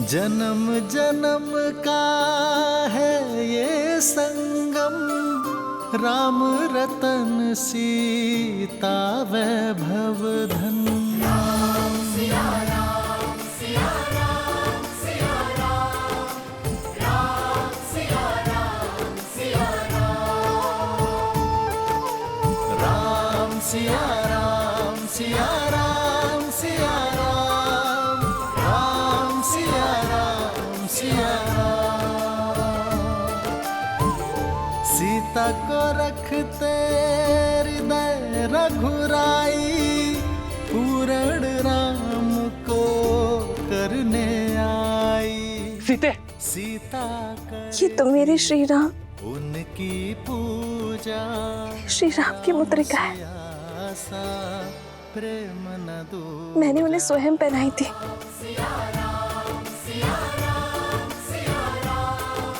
जन्म जन्म का है ये संगम, राम रतन सीता वैभव धन। राम सिया राम सिया राम सिया राम, राम सिया राम सिया राम, राम सिया राम सिया राम सिया राम, राम सिया राम सिया राम। सीता को रखते हृदय रघुराई, पूर्ण राम को करने आई। सीते, सीता ये तो मेरे श्री राम, उनकी पूजा श्री राम की मुद्रिका है। प्रेम न दो, मैंने उन्हें स्वयं पहनाई थी। सिया राम सिया राम सिया राम,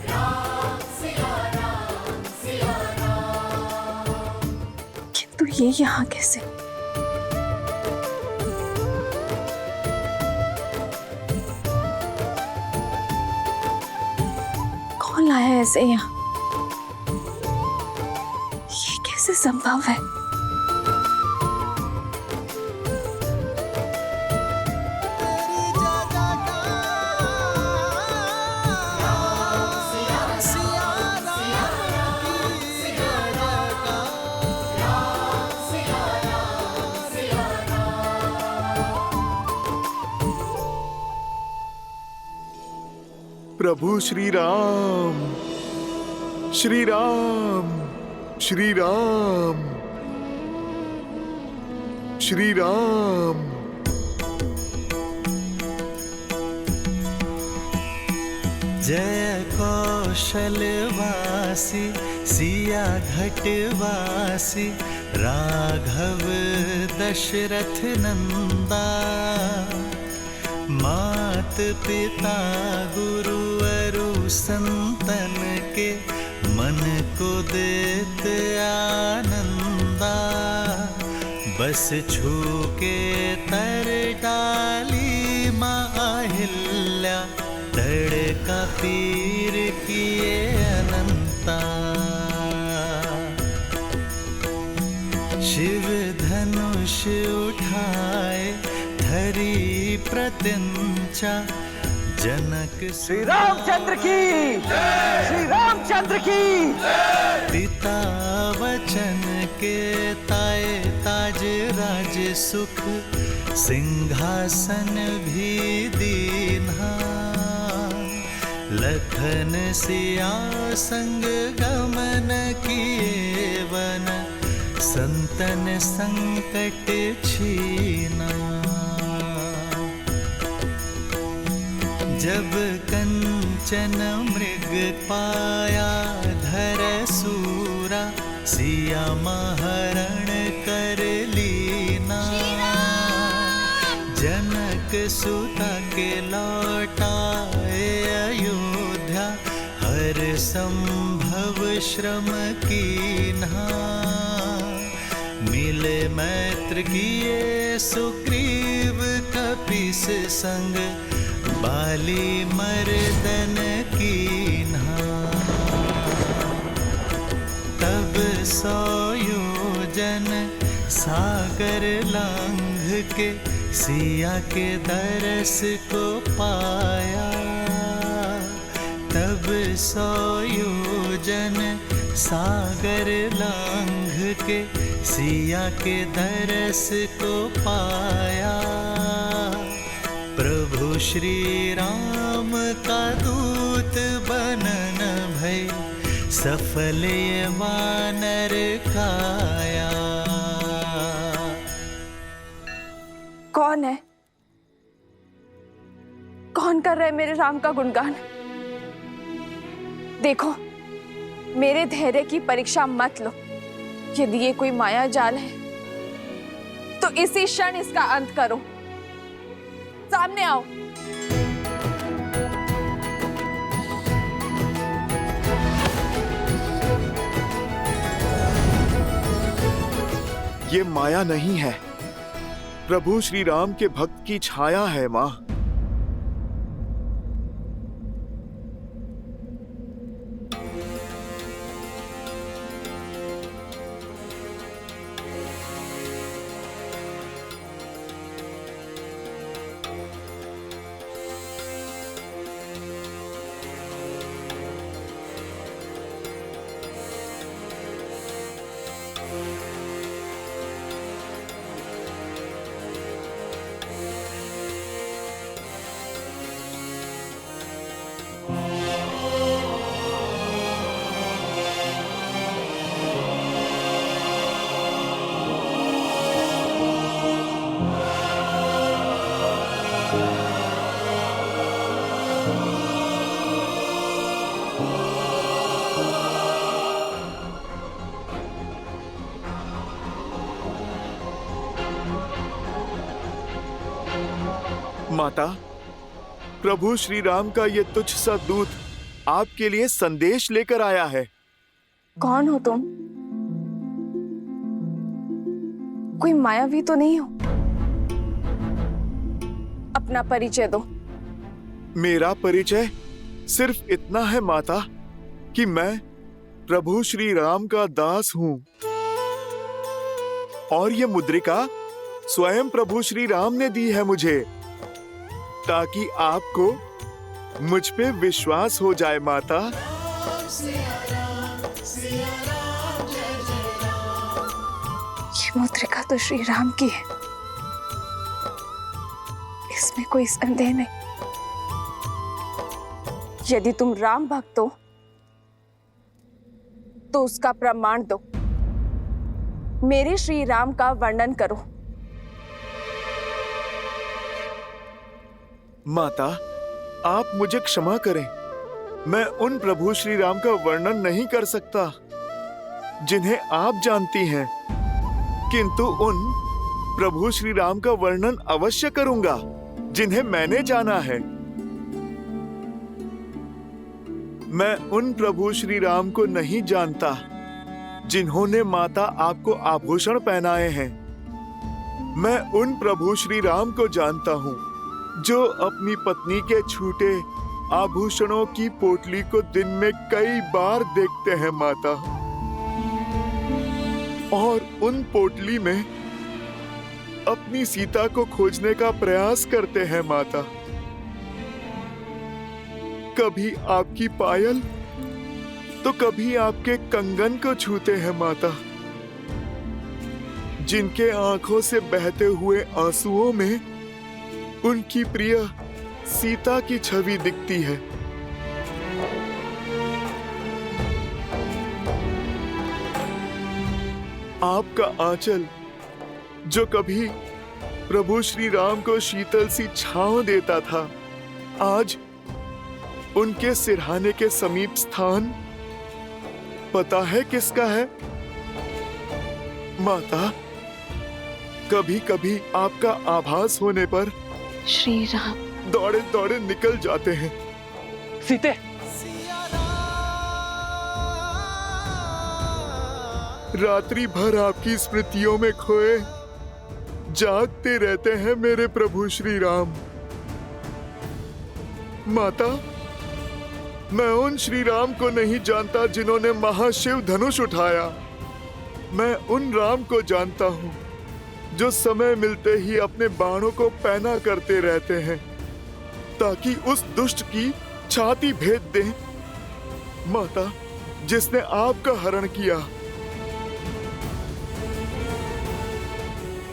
राम सिया राम सिया राम। किंतु ये यहाँ कैसे? कौन लाया है ऐसे यहाँ? ये कैसे संभव है? प्रभु श्री राम, श्री राम, श्री राम, श्री राम। जय कौशलवासी सिया घटवासी, राघव दशरथ नंदा। मात पिता गुरु अरु संतन के, मन को देत आनंदा। बस छू के तर डाली माहिल्या, तड़का पीर किए अनंता। शिव धनुष उठाए धरी प्रत्यंचा, जनक श्री रामचंद्र की, श्री रामचंद्र की। पिता वचन के ताए ताज राज सुख, सिंहासन भी दीन्हा। लखन सिया संग गमन किए वन, संतन संकट छीना। जब कंचन मृग पाया धर सूरा, सिया महरण कर लीना। जनक सुता के लौटाए अयोध्या, हर संभव श्रम कीन्हा। मिले मैत्र किए सुग्रीव कपीस संग, बाली मर्दन कीन्हा। तब 100 योजन सागर लांघ के, सिया के दरस को पाया। तब 100 योजन सागर लांघ के, सिया के दरस को पाया। प्रभु श्री राम का दूत बनन भय, सफल ये वानर काया। कौन है? कौन कर रहा है मेरे राम का गुणगान? देखो, मेरे धैर्य की परीक्षा मत लो। यदि ये कोई माया जाल है तो इसी क्षण इसका अंत करो। सामने आओ। ये माया नहीं है, प्रभु श्री राम के भक्त की छाया है माँ। माता, प्रभु श्री राम का ये तुच्छ सा दूत आपके लिए संदेश लेकर आया है। कौन हो तुम? कोई मायावी तो नहीं हो? अपना परिचय दो। मेरा परिचय सिर्फ इतना है माता कि मैं प्रभु श्री राम का दास हूँ और ये मुद्रिका स्वयं प्रभु श्री राम ने दी है मुझे, ताकि आपको मुझ पे विश्वास हो जाए माता। ये मुद्रिका तो श्री राम की है, इसमें कोई संदेह नहीं। यदि तुम राम भक्त हो तो उसका प्रमाण दो। मेरे श्री राम का वर्णन करो। माता, आप मुझे क्षमा करें, मैं उन प्रभु श्री राम का वर्णन नहीं कर सकता जिन्हें आप जानती हैं, किंतु उन प्रभु श्री राम का वर्णन अवश्य करूंगा जिन्हें मैंने जाना है। मैं उन प्रभु श्री राम को नहीं जानता जिन्होंने माता आपको आभूषण पहनाए हैं। मैं उन प्रभु श्री राम को जानता हूँ जो अपनी पत्नी के छूटे आभूषणों की पोटली को दिन में कई बार देखते हैं माता, और उन पोटली में अपनी सीता को खोजने का प्रयास करते हैं माता। कभी आपकी पायल तो कभी आपके कंगन को छूते हैं माता, जिनके आंखों से बहते हुए आंसुओं में उनकी प्रिय सीता की छवि दिखती है। आपका आंचल जो कभी प्रभु श्री राम को शीतल सी छांव देता था, आज उनके सिरहाने के समीप स्थान पता है किसका है माता? कभी कभी आपका आभास होने पर श्री राम दौड़े दौड़े निकल जाते हैं। सीते, रात्रि भर आपकी स्मृतियों में खोए जागते रहते हैं मेरे प्रभु श्री राम। माता, मैं उन श्री राम को नहीं जानता जिन्होंने महाशिव धनुष उठाया। मैं उन राम को जानता हूँ जो समय मिलते ही अपने बाणों को पैना करते रहते हैं ताकि उस दुष्ट की छाती भेद दें। माता, जिसने आपका हरण किया।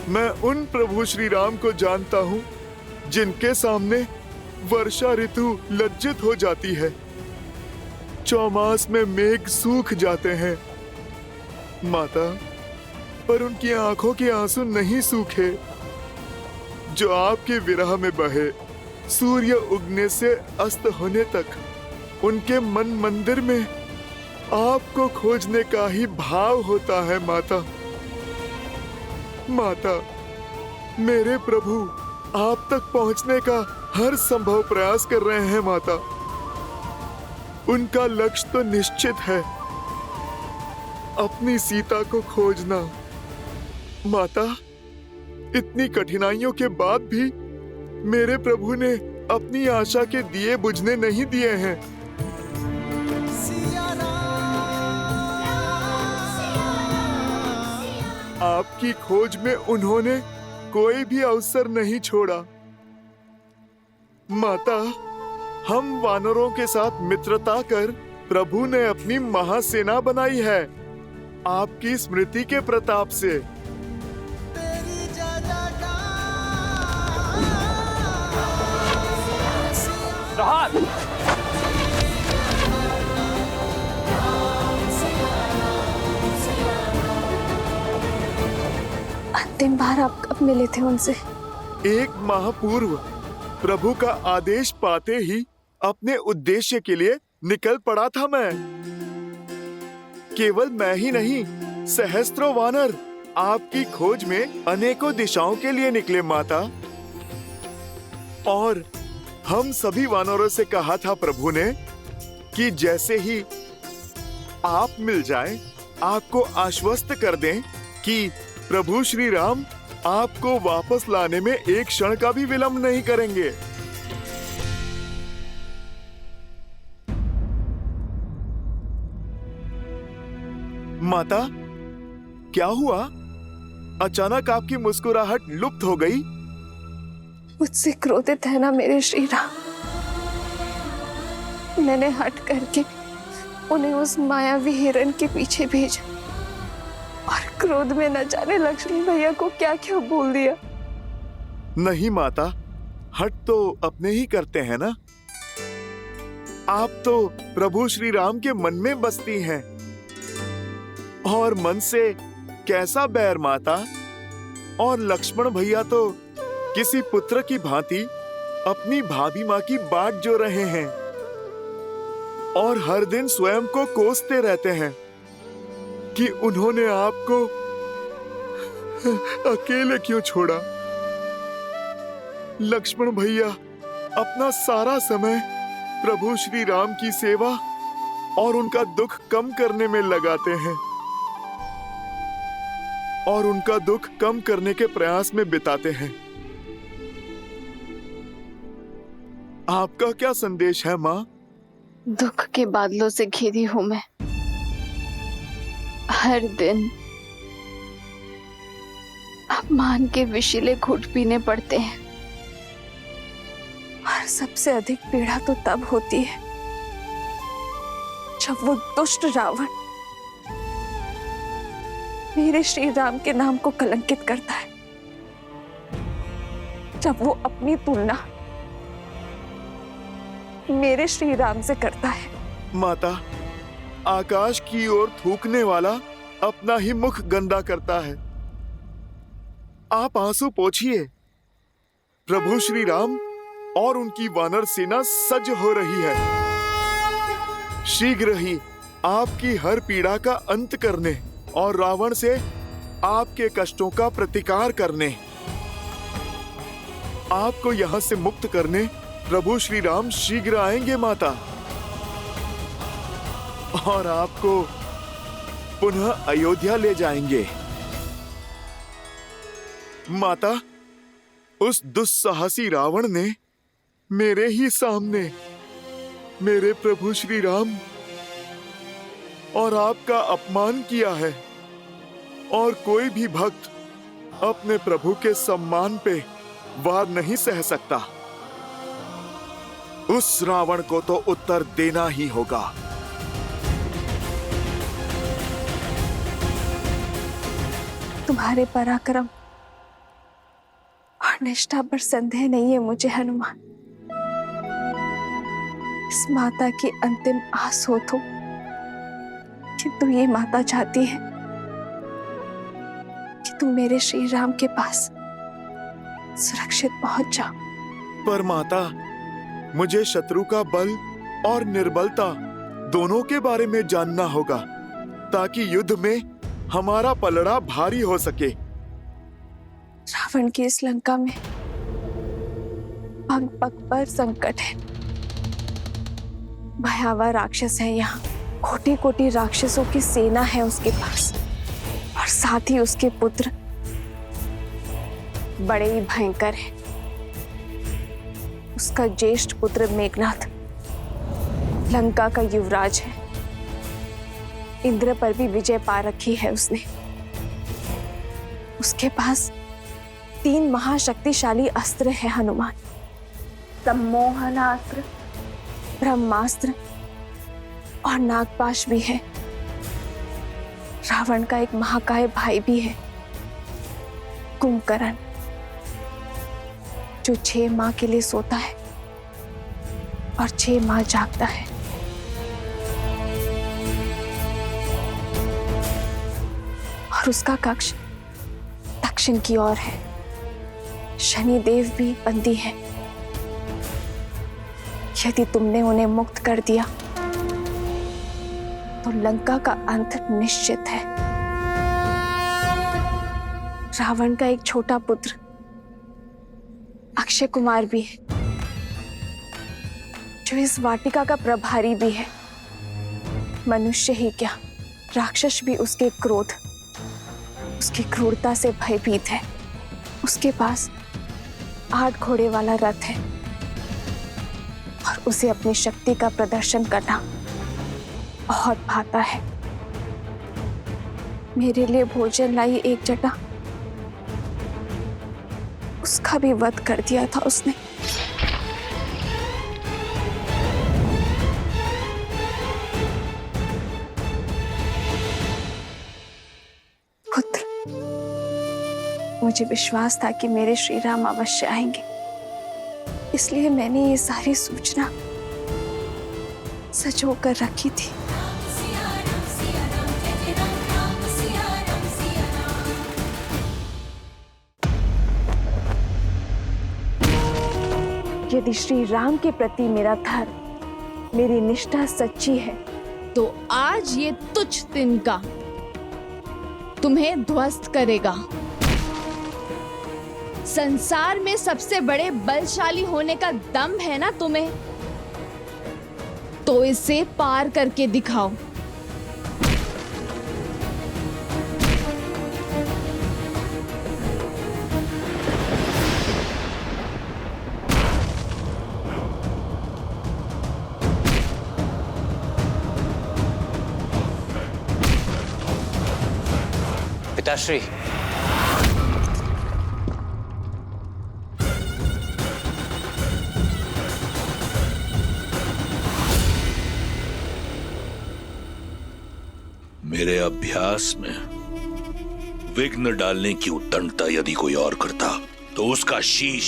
मैं उन प्रभु श्री राम को जानता हूँ जिनके सामने वर्षा ऋतु लज्जित हो जाती है, चौमास में मेघ सूख जाते हैं। माता, पर उनकी आंखों के आंसू नहीं सूखे जो आपके विरह में बहे। सूर्य उगने से अस्त होने तक उनके मन मंदिर में आपको खोजने का ही भाव होता है माता। माता, मेरे प्रभु आप तक पहुंचने का हर संभव प्रयास कर रहे हैं माता। उनका लक्ष्य तो निश्चित है, अपनी सीता को खोजना। माता, इतनी कठिनाइयों के बाद भी मेरे प्रभु ने अपनी आशा के दिए बुझने नहीं दिए हैं। आपकी खोज में उन्होंने कोई भी अवसर नहीं छोड़ा। माता, हम वानरों के साथ मित्रता कर प्रभु ने अपनी महासेना बनाई है आपकी स्मृति के प्रताप से। प्रहार! अंतिम बार आप कब मिले थे उनसे? 1 माह पूर्व प्रभु का आदेश पाते ही अपने उद्देश्य के लिए निकल पड़ा था मैं। केवल मैं ही नहीं, सहस्त्रों वानर आपकी खोज में अनेकों दिशाओं के लिए निकले माता। और हम सभी वानरों से कहा था प्रभु ने कि जैसे ही आप मिल जाए आपको आश्वस्त कर दें कि प्रभु श्री राम आपको वापस लाने में एक क्षण का भी विलंब नहीं करेंगे। माता, क्या हुआ? अचानक आपकी मुस्कुराहट लुप्त हो गई। मुझसे क्रोधित है ना मेरे श्री राम। मैंने हट करके उन्हें उस मायावी हिरण के पीछे भेजा और क्रोध में न जाने लक्ष्मण भैया को क्या क्या बोल दिया। नहीं माता, हट तो अपने ही करते हैं ना। आप तो प्रभु श्री राम के मन में बसती हैं। और मन से कैसा बैर माता। और लक्ष्मण भैया तो किसी पुत्र की भांति अपनी भाभी माँ की बाट जो रहे हैं और हर दिन स्वयं को कोसते रहते हैं कि उन्होंने आपको अकेले क्यों छोड़ा। लक्ष्मण भैया अपना सारा समय प्रभु श्री राम की सेवा और उनका दुख कम करने में लगाते हैं और उनका दुख कम करने के प्रयास में बिताते हैं। आपका क्या संदेश है माँ? दुख के बादलों से घिरी हूं मैं। हर दिन अपमान के विषैले घूंट पीने पड़ते हैं और सबसे अधिक पीड़ा तो तब होती है जब वो दुष्ट रावण मेरे श्री राम के नाम को कलंकित करता है, जब वो अपनी तुलना मेरे श्री राम से करता है। माता, आकाश की ओर थूकने वाला अपना ही मुख गंदा करता है। आप आंसू पोंछिए। प्रभु श्री राम और उनकी वानर सेना सज्ज हो रही है। शीघ्र ही आपकी हर पीड़ा का अंत करने और रावण से आपके कष्टों का प्रतिकार करने, आपको यहां से मुक्त करने प्रभु श्री राम शीघ्र आएंगे माता। और आपको पुनः अयोध्या ले जाएंगे। माता, उस दुस्साहसी रावण ने मेरे ही सामने मेरे प्रभु श्री राम और आपका अपमान किया है और कोई भी भक्त अपने प्रभु के सम्मान पे वार नहीं सह सकता। उस रावण को तो उत्तर देना ही होगा। तुम्हारे पराक्रम और निष्ठा पर संदेह नहीं है मुझे हनुमान। इस माता की अंतिम आस हो तो किंतु ये माता चाहती है कि तुम मेरे श्री राम के पास सुरक्षित पहुंच जाओ। पर माता, मुझे शत्रु का बल और निर्बलता दोनों के बारे में जानना होगा ताकि युद्ध में हमारा पलड़ा भारी हो सके। रावण की इस लंका में पग पग पर संकट है। भयावह राक्षस है यहाँ। कोटि कोटि राक्षसों की सेना है उसके पास और साथ ही उसके पुत्र बड़े ही भयंकर हैं। उसका ज्येष्ठ पुत्र मेघनाथ लंका का युवराज है। इंद्र पर भी विजय पा रखी है उसने। उसके पास 3 महाशक्तिशाली अस्त्र है हनुमान। सम्मोहनास्त्र, ब्रह्मास्त्र और नागपाश भी है। रावण का एक महाकाय भाई भी है, कुंभकर्ण, जो 6 माह के लिए सोता है और 6 माह जागता है। और उसका कक्ष दक्षिण की ओर है। शनिदेव भी बंदी है। यदि तुमने उन्हें मुक्त कर दिया तो लंका का अंत निश्चित है। रावण का एक छोटा पुत्र अक्षय कुमार भी है। जो इस वाटिका का प्रभारी भी है। मनुष्य ही क्या, राक्षस भी उसके क्रोध, उसकी क्रूरता से भयभीत है। उसके पास 8 घोड़े वाला रथ है और उसे अपनी शक्ति का प्रदर्शन करना बहुत भाता है। मेरे लिए भोजन लाई एक जटा, उसका भी वध कर दिया था उसने। पुत्र, मुझे विश्वास था कि मेरे श्री राम अवश्य आएंगे, इसलिए मैंने ये सारी सूचना सजो कर रखी थी। यदि श्री राम के प्रति मेरा धर्म, मेरी निष्ठा सच्ची है, तो आज ये तुच्छ तिनका तुम्हें ध्वस्त करेगा। संसार में सबसे बड़े बलशाली होने का दम है ना तुम्हें, तो इसे पार करके दिखाओ। पिताश्री, मेरे अभ्यास में विघ्न डालने की उद्दंडता यदि कोई और करता तो उसका शीश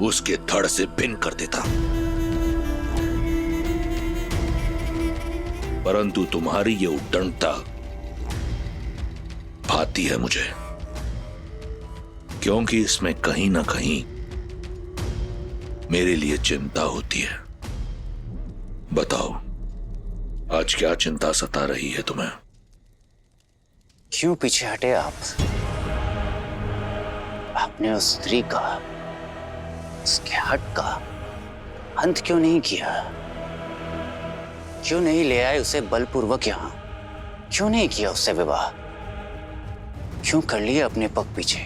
उसके धड़ से भिन्न कर देता, परंतु तुम्हारी ये उद्दंडता भाती है मुझे, क्योंकि इसमें कहीं ना कहीं मेरे लिए चिंता होती है। बताओ, आज क्या चिंता सता रही है तुम्हें? क्यों पीछे हटे आप? आपने उस स्त्री का, उसके हट का अंत क्यों नहीं किया? क्यों नहीं ले आए उसे बलपूर्वक यहां? क्यों नहीं किया उससे विवाह? क्यों कर लिया अपने पग पीछे?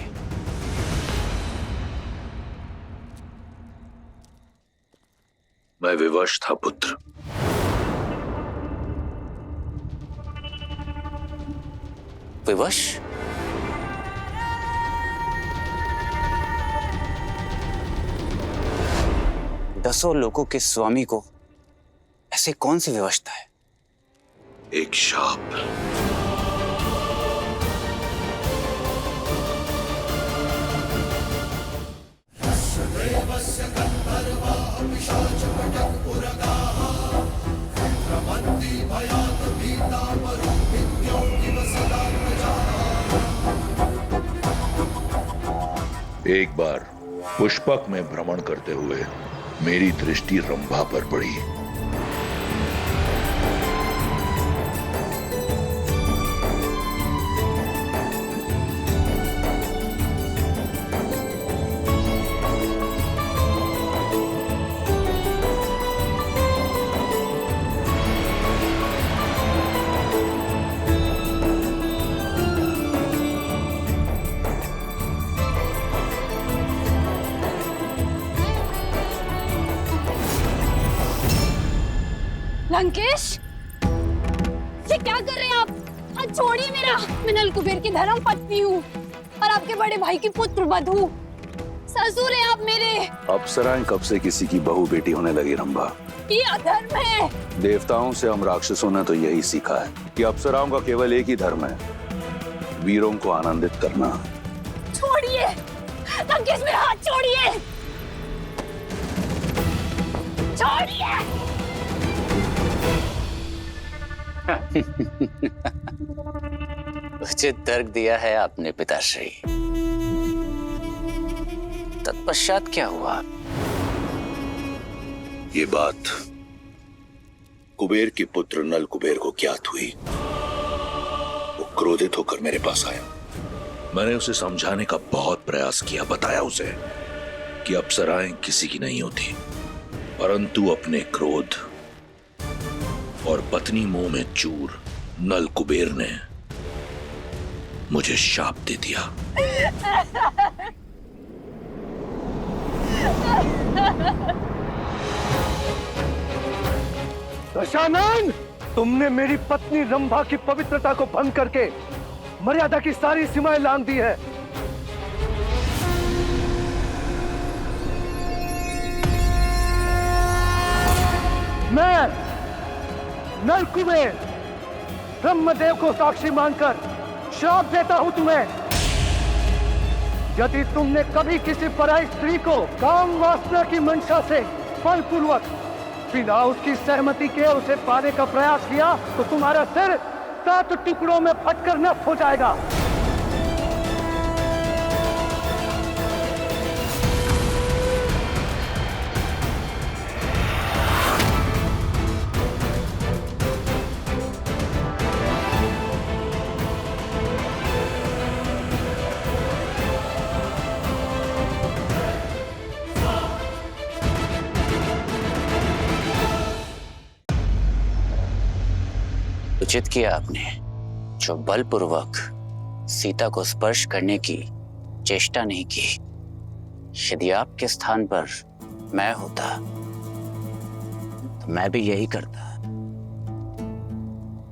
मैं विवश था पुत्र। विवश? दसों लोगों के स्वामी को ऐसे कौन सी विवशता है? एक शाप। एक बार पुष्पक में भ्रमण करते हुए मेरी दृष्टि रंभा पर पड़ी। लंकेश, ये क्या कर रहे हैं आप? हाथ छोड़िए मेरा। मैं नल कुबेर की धर्म पत्नी हूँ और आपके बड़े भाई की पुत्र वधू। ससुर हैं आप मेरे। अप्सराएं कब से किसी की बहू बेटी होने लगी रंभा? ये अधर्म है। देवताओं से हम राक्षसों ने तो यही सीखा है कि अप्सराओं का केवल एक ही धर्म है, वीरों को आनंदित करना। छोड़िए लंकेश, मेरा हाथ छोड़िए। छोड़िए। उचित तर्क दिया है आपने पिताश्री। तत्पश्चात क्या हुआ? ये बात कुबेर के पुत्र नल कुबेर को ज्ञात हुई। वो क्रोधित होकर मेरे पास आया। मैंने उसे समझाने का बहुत प्रयास किया, बताया उसे कि अप्सराएं किसी की नहीं होती, परंतु अपने क्रोध और पत्नी मोह में चूर नल कुबेर ने मुझे शाप दे दिया। दशानन, तुमने मेरी पत्नी रंभा की पवित्रता को भंग करके मर्यादा की सारी सीमाएं लांघ दी है। मैं नल कुबेर ब्रह्मदेव को साक्षी मानकर श्राप देता हूं तुम्हें। यदि तुमने कभी किसी पराई स्त्री को काम वासना की मंशा से बलपूर्वक बिना उसकी सहमति के उसे पाने का प्रयास किया तो तुम्हारा सिर 7 टुकड़ों में फटकर नष्ट हो जाएगा। उचित किया आपने जो बलपूर्वक सीता को स्पर्श करने की चेष्टा नहीं की। यदि आपके स्थान पर मैं होता तो मैं भी यही करता,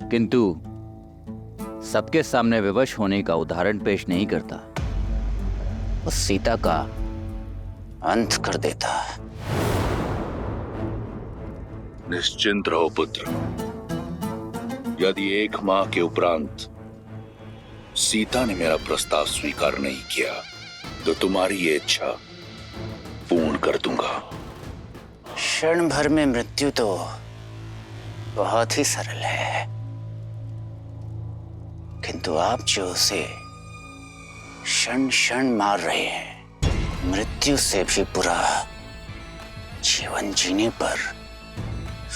किंतु सबके सामने विवश होने का उदाहरण पेश नहीं करता, उस सीता का अंत कर देता। निश्चिंत रहो पुत्र, यदि 1 माह के उपरांत सीता ने मेरा प्रस्ताव स्वीकार नहीं किया तो तुम्हारी ये इच्छा पूर्ण कर दूंगा। क्षण भर में मृत्यु तो बहुत ही सरल है, किंतु आप जो उसे क्षण क्षण मार रहे हैं, मृत्यु से भी बुरा जीवन जीने पर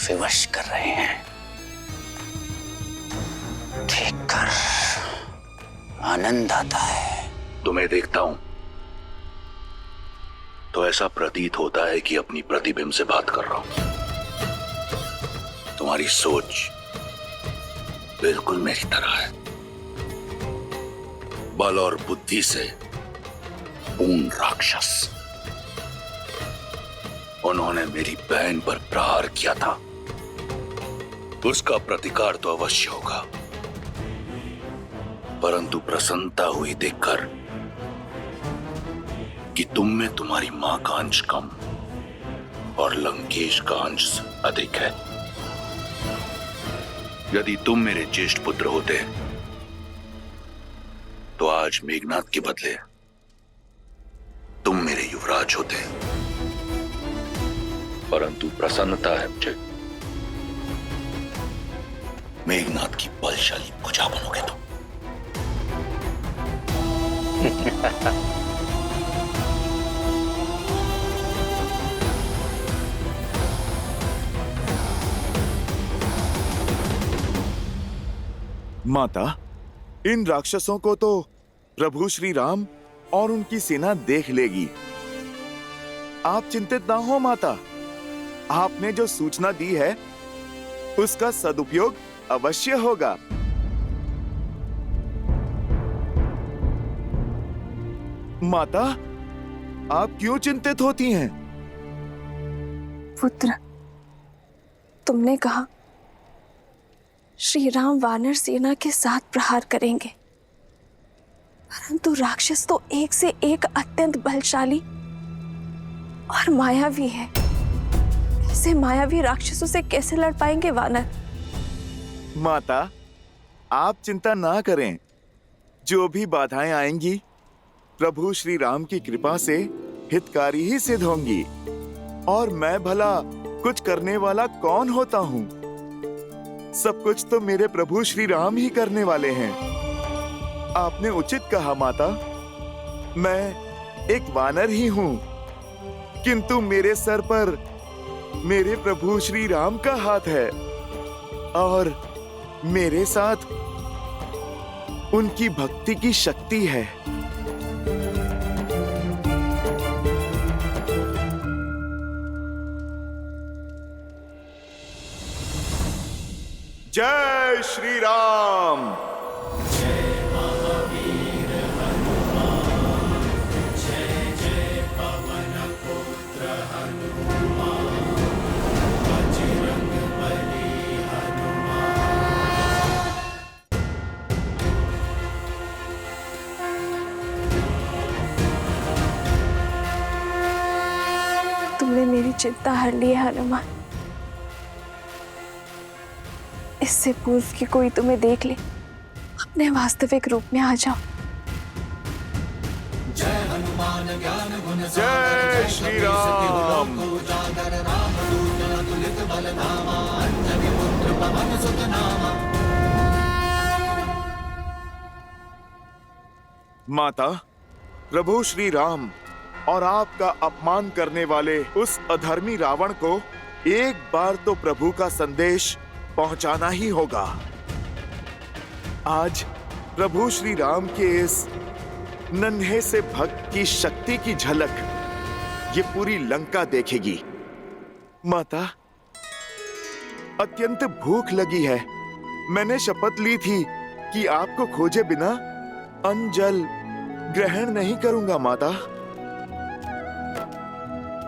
विवश कर रहे हैं। देखकर आनंद आता है। तुम्हें देखता हूं तो ऐसा प्रतीत होता है कि अपनी प्रतिबिंब से बात कर रहा हूं। तुम्हारी सोच बिल्कुल मेरी तरह है, बल और बुद्धि से पूर्ण राक्षस। उन्होंने मेरी बहन पर प्रहार किया था, उसका प्रतिकार तो अवश्य होगा, परंतु प्रसन्नता हुई देखकर कि तुम में तुम्हारी मां का अंश कम और लंकेश का अंश अधिक है। यदि तुम मेरे ज्येष्ठ पुत्र होते तो आज मेघनाद के बदले तुम मेरे युवराज होते, परंतु प्रसन्नता है मुझे मेघनाद की बलशाली भुजा बनोगे तुम। माता, इन राक्षसों को तो प्रभु श्री राम और उनकी सेना देख लेगी। आप चिंतित ना हो माता, आपने जो सूचना दी है उसका सदुपयोग अवश्य होगा। माता, आप क्यों चिंतित होती हैं? पुत्र, तुमने कहा श्री राम वानर सेना के साथ प्रहार करेंगे, परंतु राक्षस तो एक से एक अत्यंत बलशाली और मायावी है। ऐसे मायावी राक्षसों से कैसे लड़ पाएंगे वानर? माता, आप चिंता ना करें, जो भी बाधाएं आएंगी प्रभु श्री राम की कृपा से हितकारी ही सिद्ध होंगी। और मैं भला कुछ करने वाला कौन होता हूँ? सब कुछ तो मेरे प्रभु श्री राम ही करने वाले हैं। आपने उचित कहा माता, मैं एक वानर ही हूँ, किंतु मेरे सर पर मेरे प्रभु श्री राम का हाथ है और मेरे साथ उनकी भक्ति की शक्ति है। जय श्री राम। तुमने मेरी चिंता हर ली है हनुमान। इससे पूर्व कि कोई तुम्हें देख ले, अपने वास्तविक रूप में आ जाओ। जय श्री राम। माता, प्रभु श्री राम और आपका अपमान करने वाले उस अधर्मी रावण को एक बार तो प्रभु का संदेश पहुंचाना ही होगा। आज प्रभु श्री राम के इस नन्हे से भक्त की शक्ति की झलक ये पूरी लंका देखेगी। माता, अत्यंत भूख लगी है। मैंने शपथ ली थी कि आपको खोजे बिना अन्न जल ग्रहण नहीं करूंगा माता।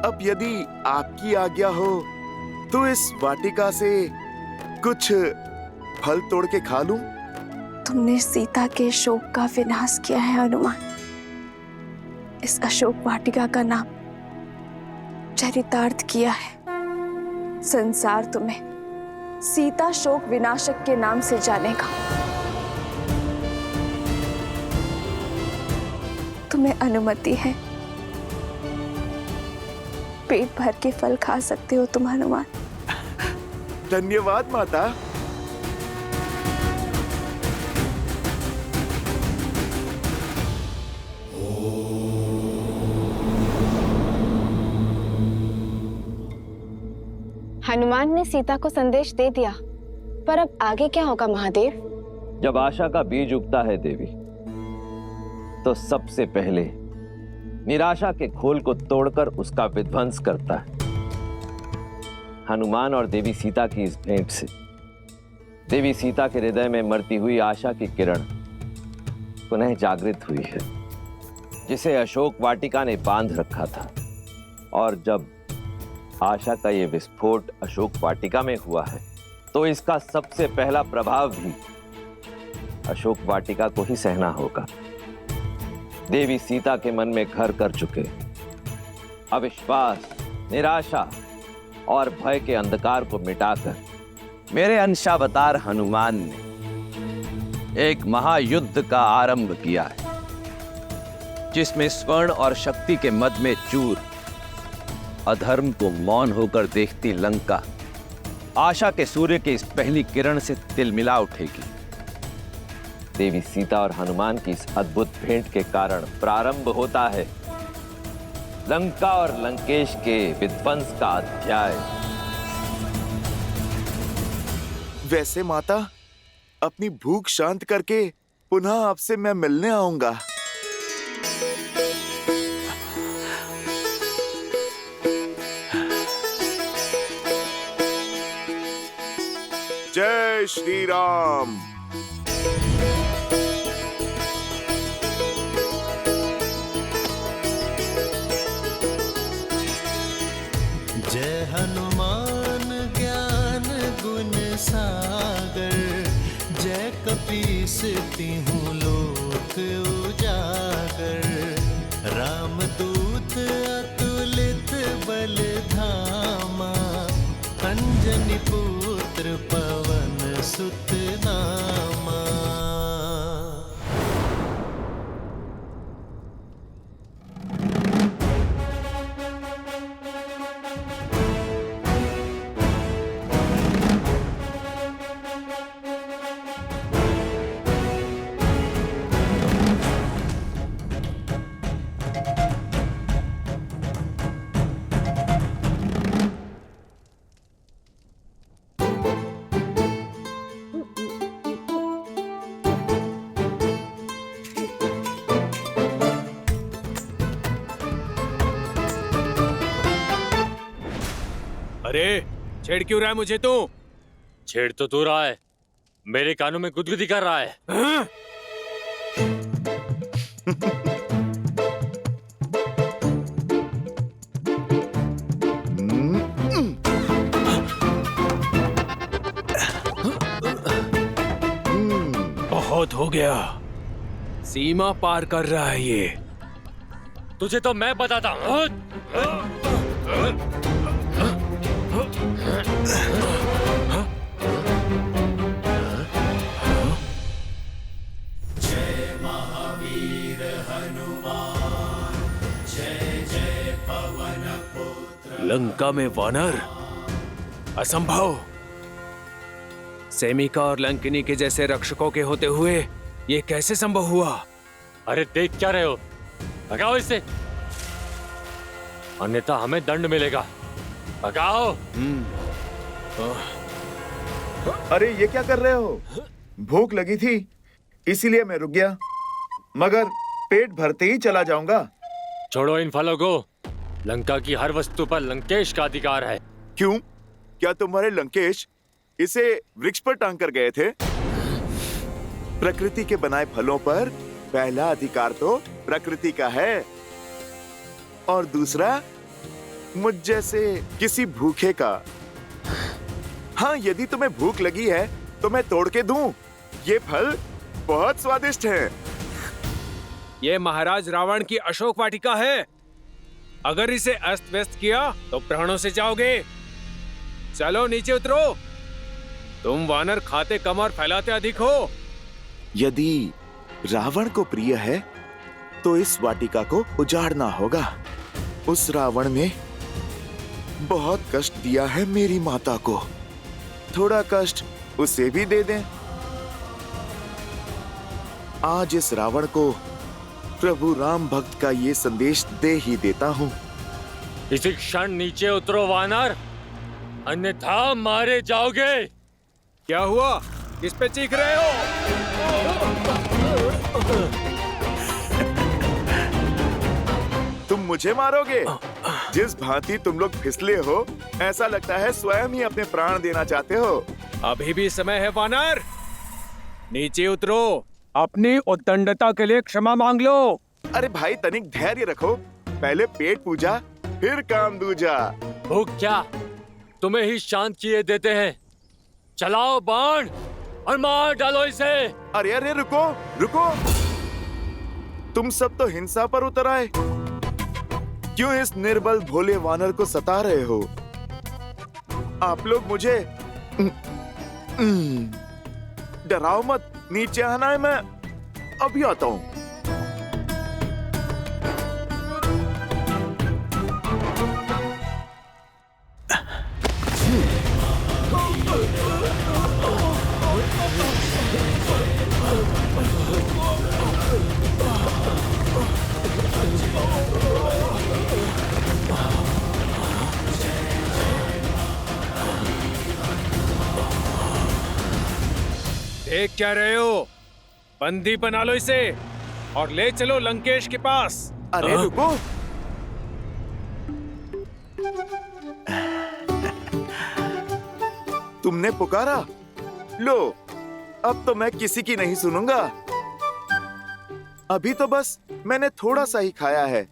अब यदि आपकी आज्ञा हो तो इस वाटिका से कुछ फल तोड़ के खा लूं? तुमने सीता के शोक का विनाश किया है हनुमान। इस अशोक वाटिका का नाम चरितार्थ किया है। संसार तुम्हें सीता शोक विनाशक के नाम से जानेगा। तुम्हें अनुमति है, पेट भर के फल खा सकते हो तुम हनुमान। धन्यवाद माता। हनुमान ने सीता को संदेश दे दिया, पर अब आगे क्या होगा महादेव? जब आशा का बीज उगता है देवी, तो सबसे पहले निराशा के खोल को तोड़कर उसका विध्वंस करता है। हनुमान और देवी सीता की इस भेंट से देवी सीता के हृदय में मरती हुई आशा की किरण पुनः जागृत हुई है, जिसे अशोक वाटिका ने बांध रखा था। और जब आशा का ये विस्फोट अशोक वाटिका में हुआ है, तो इसका सबसे पहला प्रभाव भी अशोक वाटिका को ही सहना होगा। देवी सीता के मन में घर कर चुके अविश्वास, निराशा और भय के अंधकार को मिटाकर मेरे अंशावतार हनुमान ने एक महायुद्ध का आरंभ किया है, जिसमें स्वर्ण और शक्ति के मद में चूर, अधर्म को मौन होकर देखती लंका आशा के सूर्य की इस पहली किरण से तिलमिला उठेगी। देवी सीता और हनुमान की इस अद्भुत भेंट के कारण प्रारंभ होता है लंका और लंकेश के विध्वंस का अध्याय। वैसे माता, अपनी भूख शांत करके पुनः आपसे मैं मिलने आऊंगा। जय श्री राम। जय हनुमान ज्ञान गुण सागर, जय कपीस तिहुँ लोक उजागर। रामदूत अतुलित बल धामा, अंजनी पुत्र पवन सुत नामा। अरे छेड़ क्यों रहा है मुझे तू? छेड़ तो तू रहा है, मेरे कानों में गुदगुदी कर रहा है। बहुत हो गया, सीमा पार कर रहा है ये। तुझे तो मैं बताता हूँ। लंका में वानर, असंभव। सेमिका और लंकिनी के जैसे रक्षकों के होते हुए ये कैसे संभव हुआ? अरे देख क्या रहे हो, भगाओ इसे, अन्यथा हमें दंड मिलेगा। भगाओ। अरे ये क्या कर रहे हो? भूख लगी थी इसीलिए मैं रुक गया, मगर पेट भरते ही चला जाऊंगा। छोड़ो इन फलों को, लंका की हर वस्तु पर लंकेश का अधिकार है। क्यों? क्या तुम्हारे लंकेश इसे वृक्ष पर टांग कर गए थे? प्रकृति के बनाए फलों पर पहला अधिकार तो प्रकृति का है, और दूसरा मुझ जैसे किसी भूखे का। हाँ, यदि तुम्हें भूख लगी है तो मैं तोड़ के दूं। ये फल बहुत स्वादिष्ट हैं। ये महाराज रावण की अशोक वाटिका है। अगर इसे अस्त व्यस्त किया तो प्राणों से जाओगे। चलो नीचे उतरो। तुम वानर खाते कम और फैलाते अधिक हो। यदि रावण को प्रिय है तो इस वाटिका को उजाड़ना होगा। उस रावण ने बहुत कष्ट दिया है मेरी माता को, थोड़ा कष्ट उसे भी दे दें। आज इस रावण को प्रभु राम भक्त का ये संदेश दे ही देता हूँ। इसी क्षण नीचे उतरो वानर, अन्यथा मारे जाओगे। क्या हुआ? किस पे चीख रहे हो? तुम मुझे मारोगे? जिस भांति तुम लोग फिसले हो, ऐसा लगता है स्वयं ही अपने प्राण देना चाहते हो। अभी भी समय है वानर, नीचे उतरो। अपनी उद्दंडता के लिए क्षमा मांग लो। अरे भाई, तनिक धैर्य रखो, पहले पेट पूजा फिर काम दूजा। भूख क्या तुम्हें ही शांत किए देते हैं। चलाओ बाण और मार डालो इसे। अरे अरे रुको रुको, तुम सब तो हिंसा पर उतर आए। क्यों इस निर्बल भोले वानर को सता रहे हो? आप लोग मुझे डराओ मत, नीचे आना है, मैं अभी आता हूं। देख क्या रहे हो? बंदी बना लो इसे और ले चलो लंकेश के पास। अरे रुको, तुमने पुकारा, लो अब तो मैं किसी की नहीं सुनूंगा। अभी तो बस मैंने थोड़ा सा ही खाया है।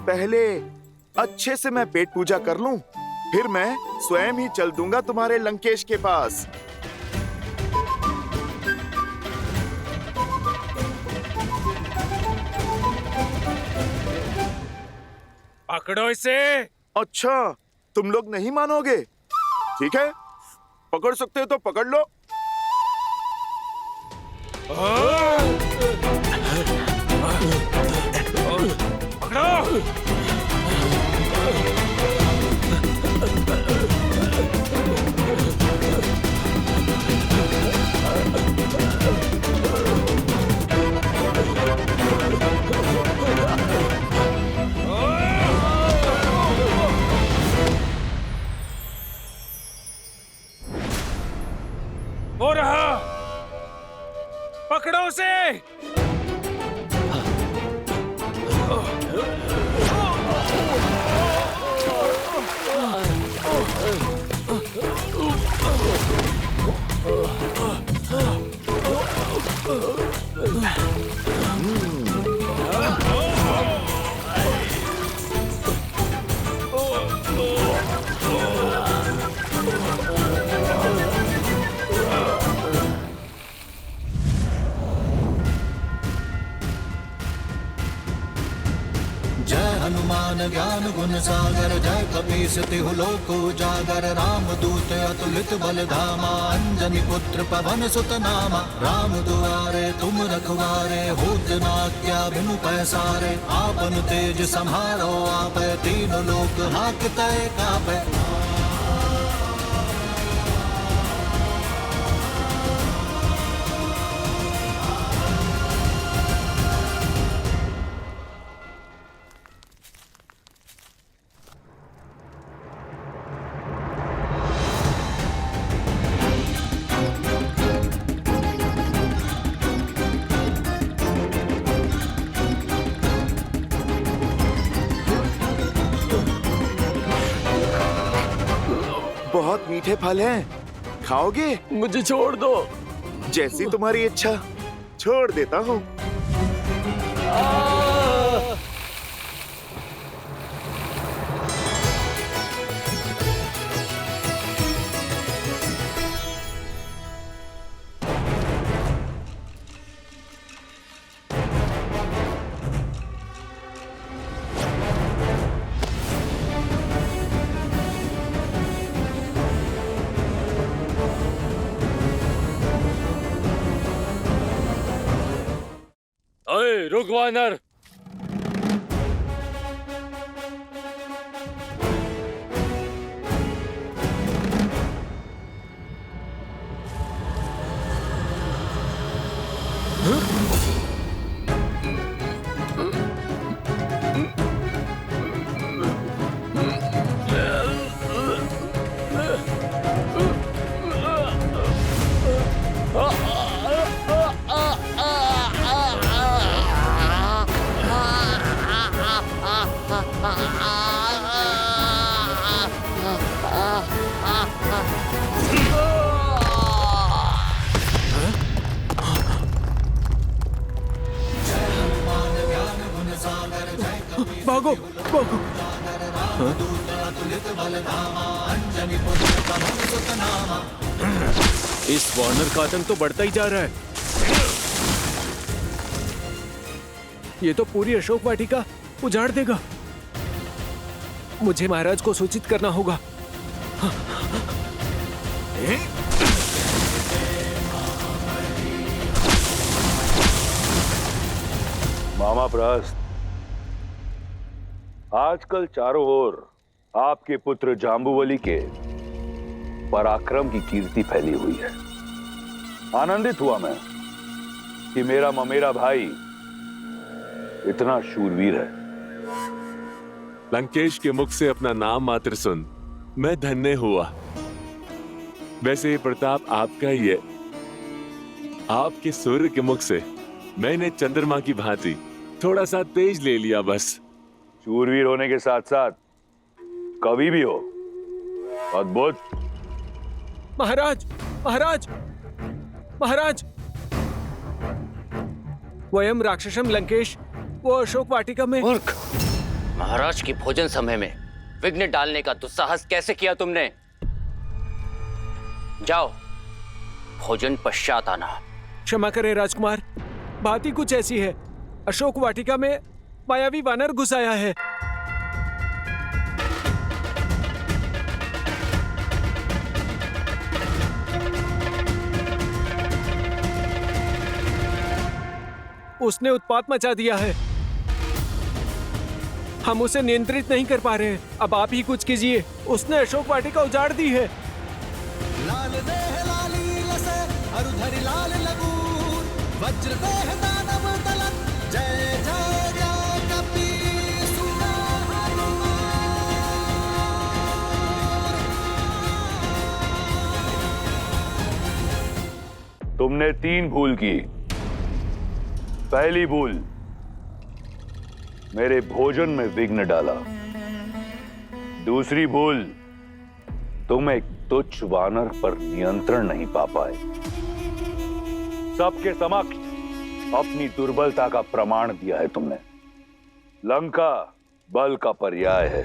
पहले अच्छे से मैं पेट पूजा कर लूं, फिर मैं स्वयं ही चल दूंगा तुम्हारे लंकेश के पास। पकड़ो इसे। अच्छा, तुम लोग नहीं मानोगे? ठीक है, पकड़ सकते हो तो पकड़ लो। पकड़ो। हो रहा, पकड़ो उसे। मान ज्ञान गुण सागर, जय कपीस तिहु लोक उजागर, राम दूत अतुलित बल धामा, अंजनी पुत्र पवन सुत नामा, राम दुआरे तुम रखवारे, होत न आज्ञा बिनु पैसारे, आपन तेज सम्हारो आपै, तीनों लोक हांकते कापै। बहुत मीठे फल हैं, खाओगे? मुझे छोड़ दो। जैसी तुम्हारी इच्छा, छोड़ देता हूँ। अरे रुक वानर। भागो भागो। इस वानर का आतंक तो बढ़ता ही जा रहा है। ये तो पूरी अशोक वाटिका उजाड़ देगा। मुझे महाराज को सूचित करना होगा। मामा प्रहस्त, आजकल चारों ओर आपके पुत्र जाम्बुवली के पराक्रम की कीर्ति फैली हुई है। आनंदित हुआ मैं कि मेरा ममेरा भाई इतना शूरवीर है। लंकेश के मुख से अपना नाम मात्र सुन मैं धन्य हुआ। वैसे ये प्रताप आपका ही है। आपके सूर्य के मुख से मैंने चंद्रमा की भांति थोड़ा सा तेज ले लिया बस। शूरवीर होने के साथ साथ कवि भी हो। अद्भुत। महाराज महाराज महाराज, वयम राक्षसम लंकेश वो अशोक वाटिका में। मूर्ख! महाराज की भोजन समय में विघ्न डालने का दुस्साहस कैसे किया तुमने? जाओ, भोजन पश्चात आना। क्षमा करें राजकुमार, बात ही कुछ ऐसी है। अशोक वाटिका में मायावी वानर घुस आया है। उसने उत्पात मचा दिया है। हम उसे नियंत्रित नहीं कर पा रहे हैं। अब आप ही कुछ कीजिए। उसने अशोक वाटिका उजाड़ दी है। लाल देह लाली लसे अरुधरि लाल लगूर, वज्र देह दानव दलन, जय जय जय कपीसुर। तुमने 3 भूल की। पहली भूल, मेरे भोजन में विघ्न डाला। दूसरी भूल, तुम एक तुच्छ वानर पर नियंत्रण नहीं पा पाए। सबके समक्ष अपनी दुर्बलता का प्रमाण दिया है तुमने। लंका बल का पर्याय है।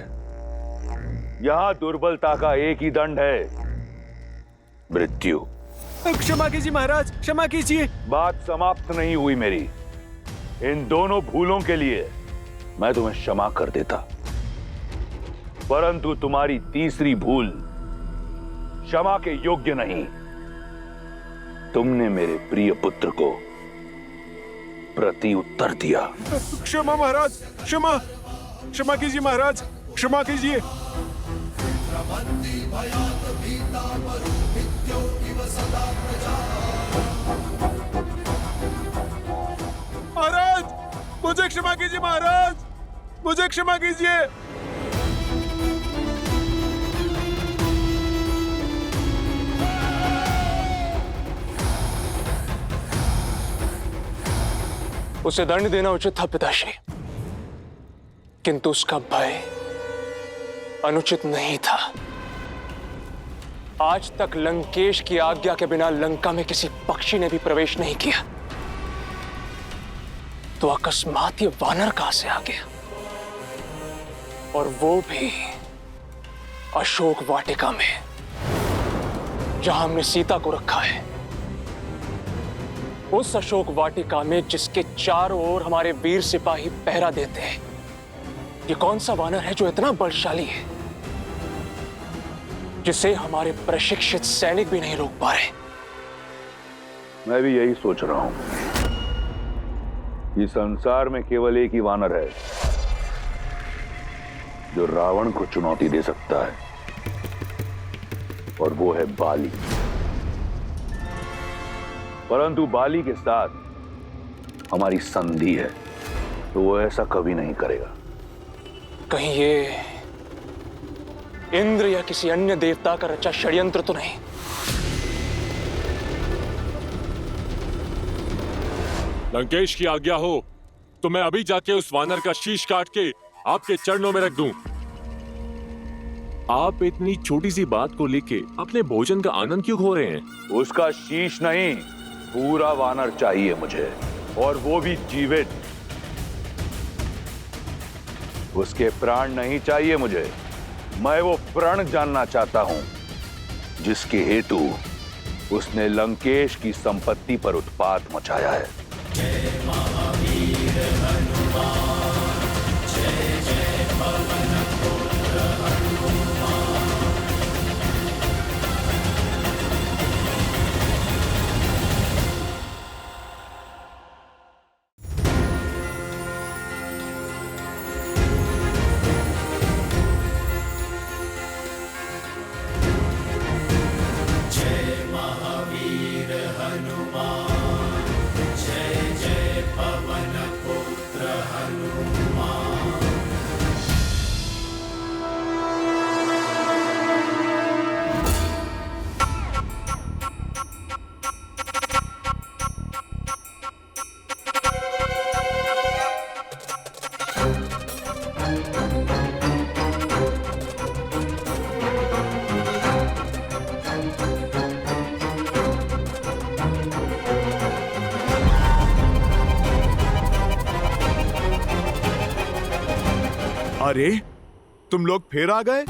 यहां दुर्बलता का एक ही दंड है, मृत्यु। क्षमा कीजिए महाराज, क्षमा कीजिए। बात समाप्त नहीं हुई मेरी। इन दोनों भूलों के लिए मैं तुम्हें क्षमा कर देता, परंतु तुम्हारी तीसरी भूल क्षमा के योग्य नहीं। तुमने मेरे प्रिय पुत्र को प्रति उत्तर दिया। क्षमा महाराज, क्षमा, क्षमा कीजिए महाराज, क्षमा कीजिए। महाराज, मुझे क्षमा कीजिए महाराज, मुझे क्षमा कीजिए। उसे दंड देना उचित था पिताश्री, किंतु उसका भय अनुचित नहीं था। आज तक लंकेश की आज्ञा के बिना लंका में किसी पक्षी ने भी प्रवेश नहीं किया, तो अकस्मात ये वानर कहां से आ गया, और वो भी अशोक वाटिका में, जहां हमने सीता को रखा है। उस अशोक वाटिका में जिसके चारों ओर हमारे वीर सिपाही पहरा देते हैं। ये कौन सा वानर है जो इतना बलशाली है, जिसे हमारे प्रशिक्षित सैनिक भी नहीं रोक पा रहे? मैं भी यही सोच रहा हूं कि संसार में केवल एक ही वानर है जो रावण को चुनौती दे सकता है, और वो है बाली। परंतु बाली के साथ हमारी संधि है, तो वो ऐसा कभी नहीं करेगा। कहीं ये इंद्र या किसी अन्य देवता का रचा षड्यंत्र तो नहीं? लंकेश की आज्ञा हो तो मैं अभी जाके उस वानर का शीश काट के आपके चरणों में रख दूं। आप इतनी छोटी सी बात को लेके अपने भोजन का आनंद क्यों खो रहे हैं? उसका शीश नहीं, पूरा वानर चाहिए मुझे, और वो भी जीवित। उसके प्राण नहीं चाहिए मुझे, मैं वो प्रण जानना चाहता हूं जिसके हेतु उसने लंकेश की संपत्ति पर उत्पात मचाया है। जय महावीर हनुमान, जय जय पवन पुत्र हनुमान। जय महावीर हनुमान, जय जय पवन पुत्र हनुमान। अरे, तुम लोग फिर आ गए?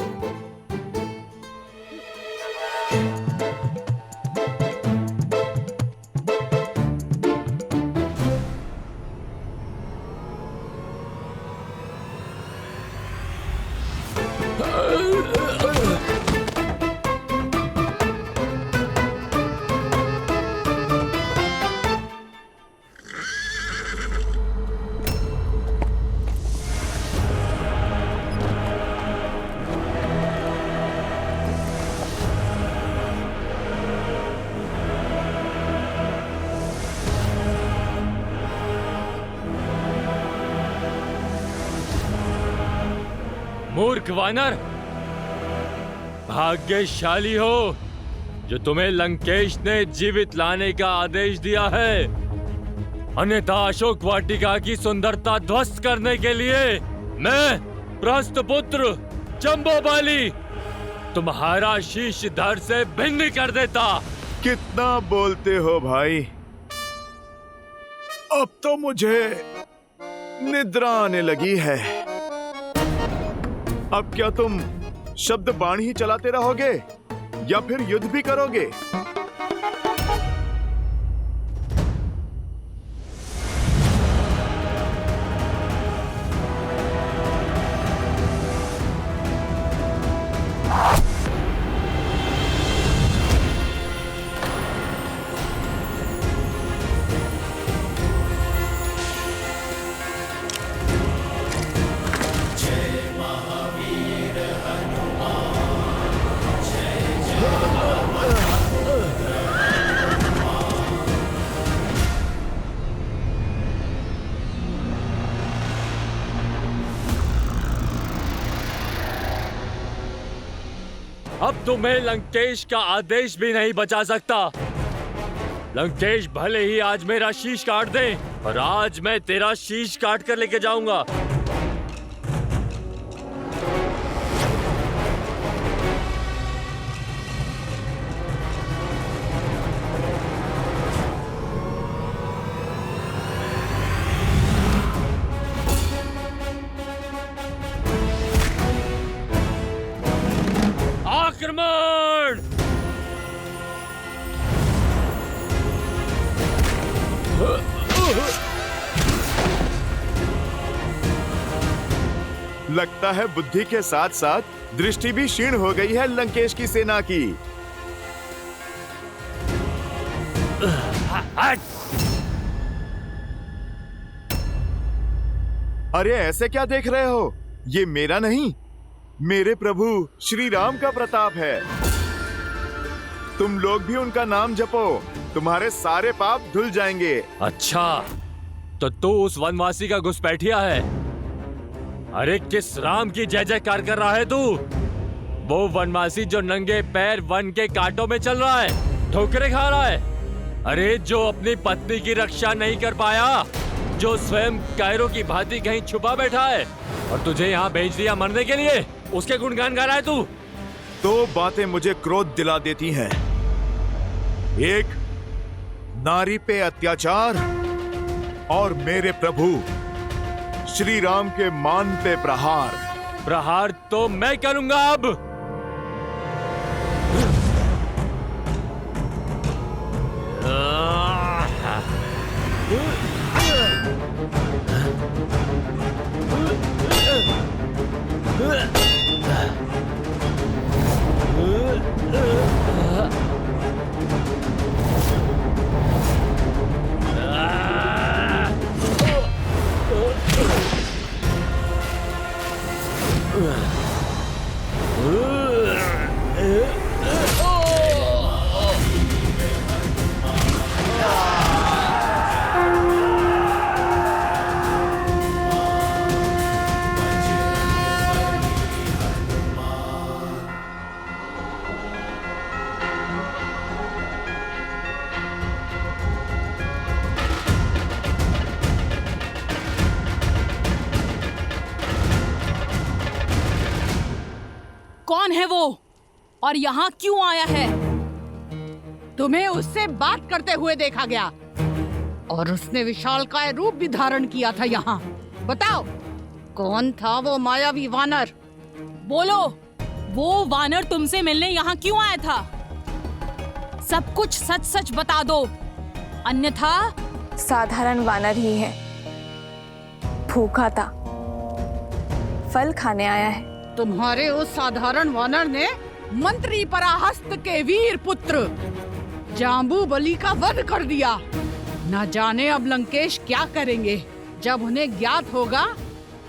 मूर्ख वानर, भाग्यशाली हो जो तुम्हें लंकेश ने जीवित लाने का आदेश दिया है, अन्यथा अशोक वाटिका की सुंदरता ध्वस्त करने के लिए मैं प्रस्थपुत्र जम्बोबाली तुम्हारा शीश धड़ से भिन्न कर देता। कितना बोलते हो भाई, अब तो मुझे निद्रा आने लगी है। अब क्या तुम शब्द बाण ही चलाते रहोगे या फिर युद्ध भी करोगे? अब तुम्हें लंकेश का आदेश भी नहीं बचा सकता। लंकेश भले ही आज मेरा शीश काट दे, और आज मैं तेरा शीश काट कर लेके जाऊंगा। आक्रमण! लगता है बुद्धि के साथ साथ दृष्टि भी क्षीण हो गई है लंकेश की सेना की। अरे ऐसे क्या देख रहे हो? ये मेरा नहीं, मेरे प्रभु श्री राम का प्रताप है। तुम लोग भी उनका नाम जपो, तुम्हारे सारे पाप धुल जाएंगे। अच्छा, तो तू उस वनवासी का घुसपैठिया है? अरे किस राम की जय जयकार कर रहा है तू? वो वनवासी जो नंगे पैर वन के कांटों में चल रहा है, ठोकरें खा रहा है। अरे जो अपनी पत्नी की रक्षा नहीं कर पाया, जो स्वयं कायरों की भांति कहीं छुपा बैठा है, और तुझे यहाँ भेज दिया मरने के लिए, उसके गुणगान गा रहा है तू। दो बातें मुझे क्रोध दिला देती हैं। एक, नारी पे अत्याचार, और मेरे प्रभु श्री राम के मान पे प्रहार। प्रहार तो मैं करूंगा अब। कौन है वो और यहाँ क्यों आया है? तुम्हें उससे बात करते हुए देखा गया और उसने विशालकाय रूप भी धारण किया था यहाँ। बताओ, कौन था वो मायावी वानर? बोलो, वो वानर तुमसे मिलने यहाँ क्यों आया था? सब कुछ सच सच बता दो, अन्यथा। साधारण वानर ही है, भूखा था, फल खाने आया है। तुम्हारे उस साधारण वानर ने मंत्री पराहस्त के वीर पुत्र जाम्बूबली का वध कर दिया। न जाने अब लंकेश क्या करेंगे जब उन्हें ज्ञात होगा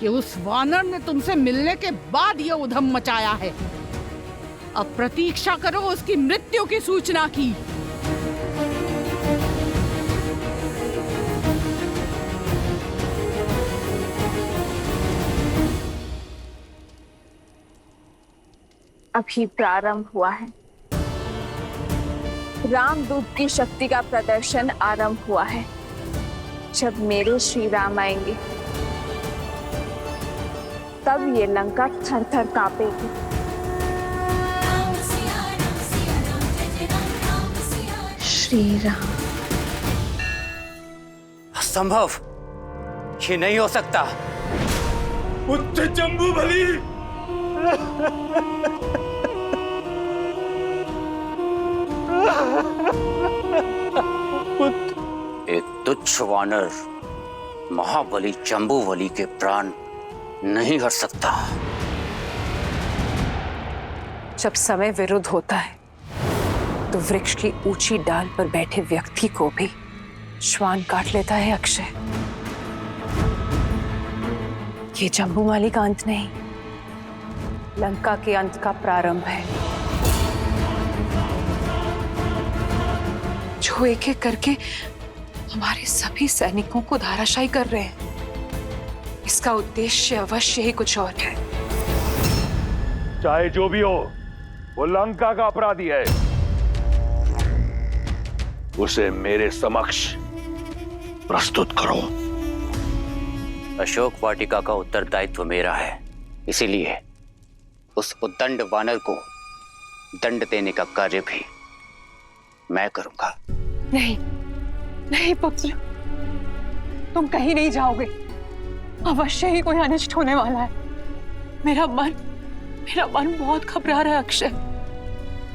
कि उस वानर ने तुमसे मिलने के बाद यह उधम मचाया है। अब प्रतीक्षा करो उसकी मृत्यु की सूचना की। अभी प्रारंभ हुआ है। रामदूत की शक्ति का प्रदर्शन आरंभ हुआ है। जब मेरे श्री राम आएंगे तब ये लंका थर थर कांपेगी। श्री राम। असंभव, ये नहीं हो सकता। पुत्र जम्बूबली, एक तुच्छ वानर महाबली जम्बूबली के प्राण नहीं हर सकता। जब समय विरुद्ध होता है तो वृक्ष की ऊंची डाल पर बैठे व्यक्ति को भी श्वान काट लेता है। अक्षय, ये जम्बूमाली का अंत नहीं, लंका के अंत का प्रारंभ है, जो एक एक करके हमारे सभी सैनिकों को धाराशायी कर रहे हैं। इसका उद्देश्य अवश्य ही कुछ और है। चाहे जो भी हो, वो लंका का अपराधी है। उसे मेरे समक्ष प्रस्तुत करो। अशोक वाटिका का उत्तरदायित्व मेरा है, इसीलिए उस उद्दंड वानर को दंड देने का कार्य भी मैं करूंगा। नहीं, नहीं पुत्र, तुम कहीं नहीं जाओगे। अवश्य ही कोई अनिष्ट होने वाला है। मेरा मन बहुत घबरा रहा है अक्षय।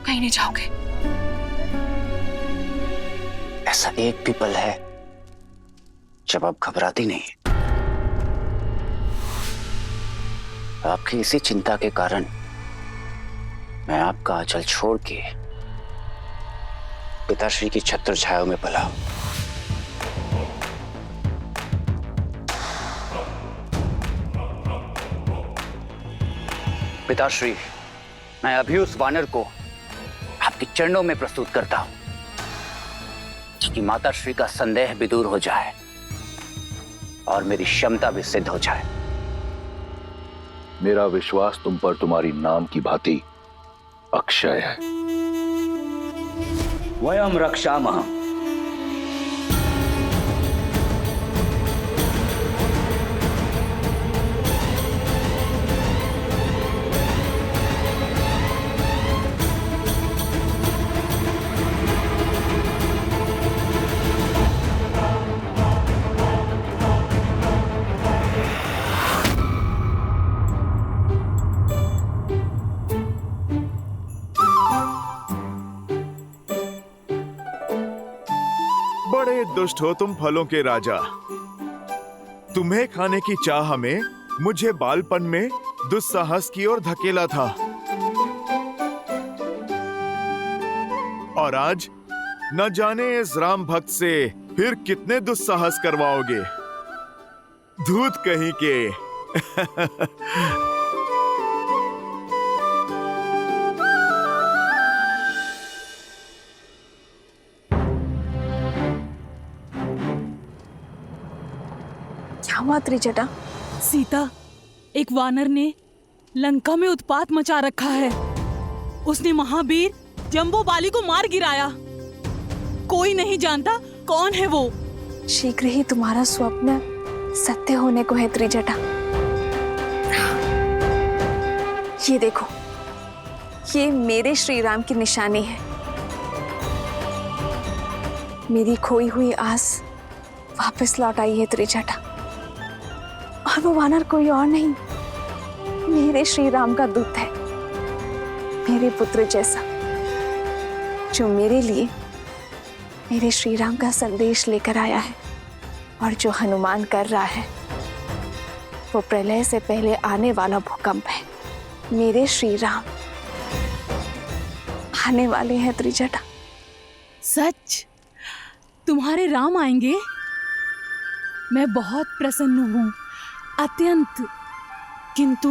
कहीं नहीं जाओगे। ऐसा एक भी पल है जब आप घबराती नहीं। आपकी इसी चिंता के कारण मैं आपका आंचल छोड़ के पिताश्री की छत्र छाया में पला। पिताश्री, मैं अभी उस वानर को आपके चरणों में प्रस्तुत करता हूं, कि माताश्री का संदेह भी दूर हो जाए और मेरी क्षमता भी सिद्ध हो जाए। मेरा विश्वास तुम पर तुम्हारी नाम की भांति अक्षय है। वयम रक्षामः। बड़े दुष्ट हो तुम फलों के राजा। तुम्हें खाने की चाह में मुझे बालपन में दुस्साहस की ओर धकेला था, और आज न जाने इस राम भक्त से फिर कितने दुस्साहस करवाओगे। धूत कहीं के। क्या हुआ त्रिजटा? सीता, एक वानर ने लंका में उत्पात मचा रखा है। उसने महावीर जम्बोबाली को मार गिराया। कोई नहीं जानता कौन है वो। शीघ्र ही तुम्हारा स्वप्न सत्य होने को है त्रिजटा। ये देखो, ये मेरे श्री राम की निशानी है। मेरी खोई हुई आस वापस लौट आई है त्रिजटा। और वो वानर कोई और नहीं, मेरे श्री राम का दूत है, मेरे पुत्र जैसा, जो मेरे लिए मेरे श्री राम का संदेश लेकर आया है। और जो हनुमान कर रहा है वो प्रलय से पहले आने वाला भूकंप है। मेरे श्री राम आने वाले हैं त्रिजटा। सच? तुम्हारे राम आएंगे? मैं बहुत प्रसन्न हूँ, अत्यंत। किंतु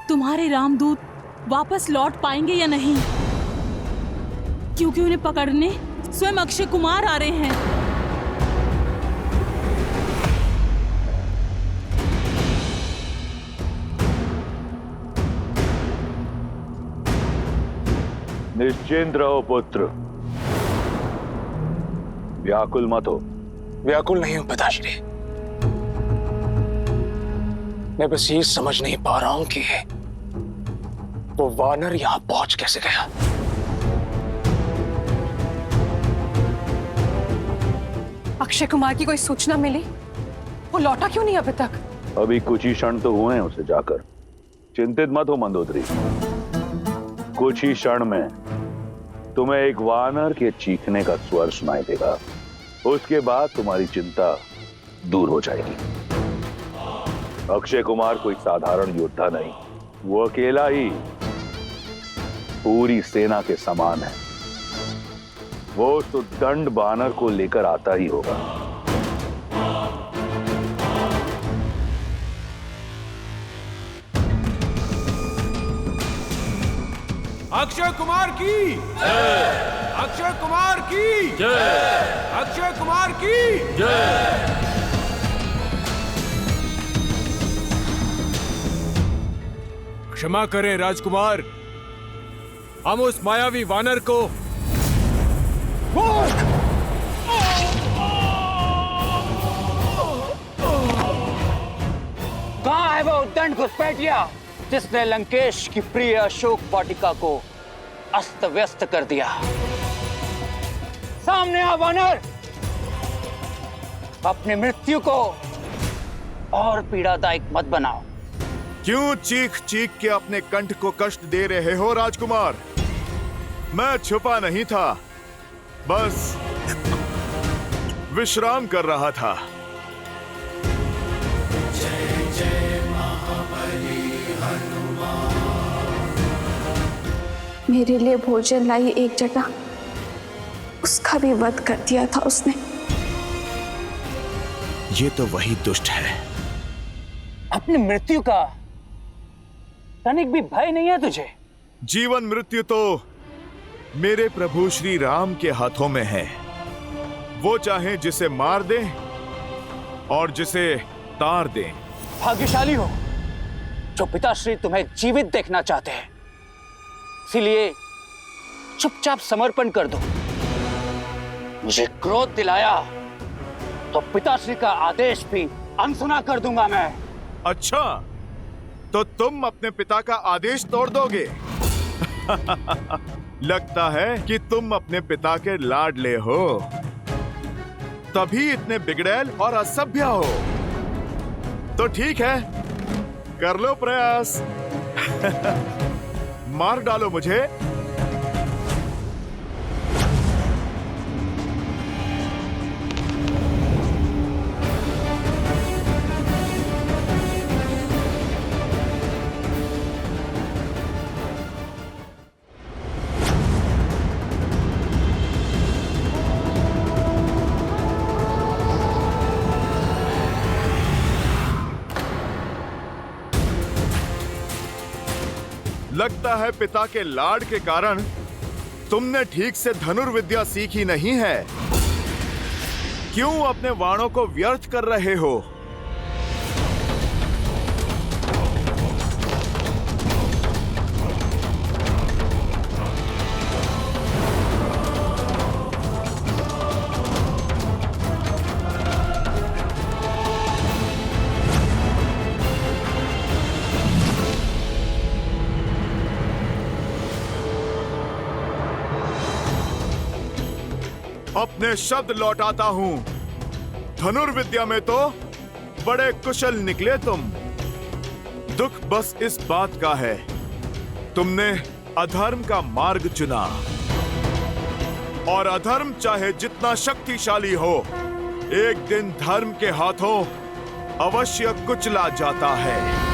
तुम्हारे रामदूत वापस लौट पाएंगे या नहीं? क्योंकि उन्हें पकड़ने स्वयं अक्षय कुमार आ रहे हैं। निश्चिंत रहो पुत्र, व्याकुल मत हो। व्याकुल नहीं हूं पिताश्री। मैं बस ये समझ नहीं पा रहा हूं कि वो वानर यहां पहुंच कैसे गया। अक्षय कुमार की कोई सूचना मिली? वो लौटा क्यों नहीं अभी तक? अभी कुछ ही क्षण तो हुए हैं उसे जाकर। चिंतित मत हो मंदोदरी, कुछ ही क्षण में तुम्हें एक वानर के चीखने का स्वर सुनाई देगा। उसके बाद तुम्हारी चिंता दूर हो जाएगी। अक्षय कुमार कोई साधारण योद्धा नहीं, वो अकेला ही पूरी सेना के समान है। वो उस उद्दंड वानर को लेकर आता ही होगा। अक्षय कुमार की जय! अक्षय कुमार की जय! अक्षय कुमार की जय! क्षमा करें राजकुमार, हम उस मायावी वानर को कहाँ है वो उद्दंड घुसपैठिया जिसने लंकेश की प्रिय अशोक वाटिका को अस्त व्यस्त कर दिया? सामने आ वानर, अपनी मृत्यु को और पीड़ादायक मत बनाओ। क्यों चीख चीख के अपने कंठ को कष्ट दे रहे हो राजकुमार? मैं छुपा नहीं था, बस विश्राम कर रहा था। मेरे लिए भोजन लाई एक जगह, उसका भी वध कर दिया था उसने। ये तो वही दुष्ट है। अपनी मृत्यु का तनिक भी भय नहीं है तुझे? जीवन मृत्यु तो मेरे प्रभु श्री राम के हाथों में है। वो चाहे जिसे मार दें और जिसे तार दें। भाग्यशाली हो जो पिताश्री तुम्हें जीवित देखना चाहते हैं, इसीलिए चुपचाप समर्पण कर दो। मुझे क्रोध दिलाया तो पिताश्री का आदेश भी अनसुना कर दूंगा मैं। अच्छा, तो तुम अपने पिता का आदेश तोड़ दोगे? लगता है कि तुम अपने पिता के लाडले हो, तभी इतने बिगड़ैल और असभ्य हो। तो ठीक है, कर लो प्रयास। मार डालो मुझे। लगता है पिता के लाड के कारण तुमने ठीक से धनुर्विद्या सीखी नहीं है। क्यों अपने बाणों को व्यर्थ कर रहे हो? अपने शब्द लौटाता हूं। धनुर्विद्या में तो बड़े कुशल निकले तुम। दुख बस इस बात का है, तुमने अधर्म का मार्ग चुना। और अधर्म चाहे जितना शक्तिशाली हो, एक दिन धर्म के हाथों अवश्य कुचला जाता है।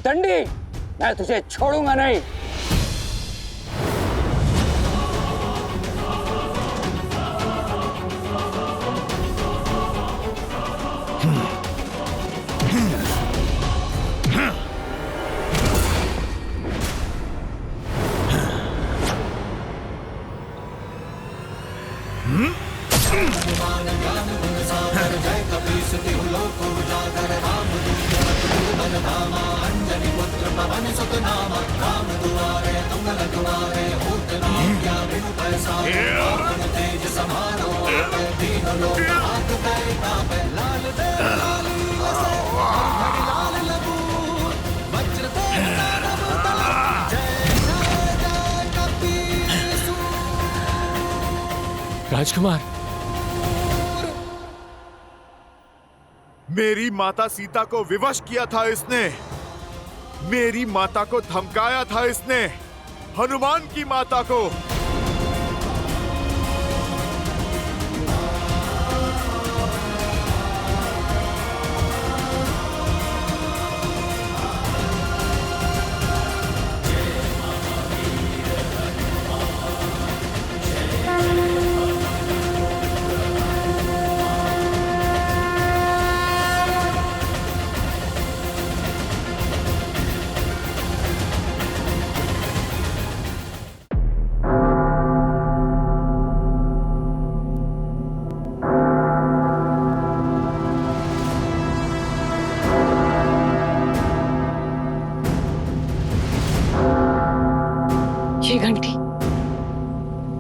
दंडी, मैं तुझे छोड़ूंगा नहीं। लाल राजकुमार, मेरी माता सीता को विवश किया था इसने, मेरी माता को धमकाया था इसने, हनुमान की माता को।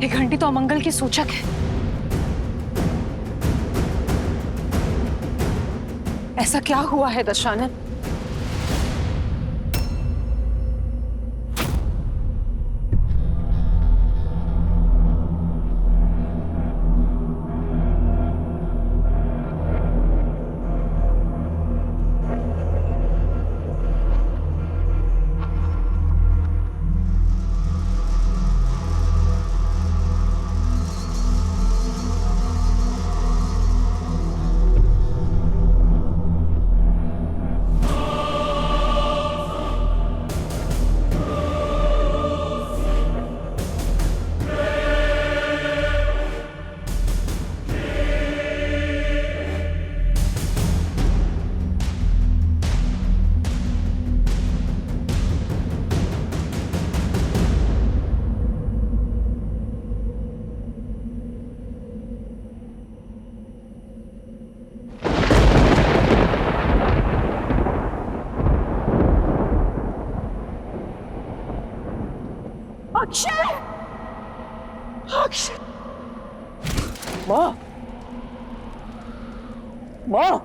ये घंटी तो अमंगल की सूचक है। ऐसा क्या हुआ है दशानन? अक्षय! अक्षय! माँ! माँ!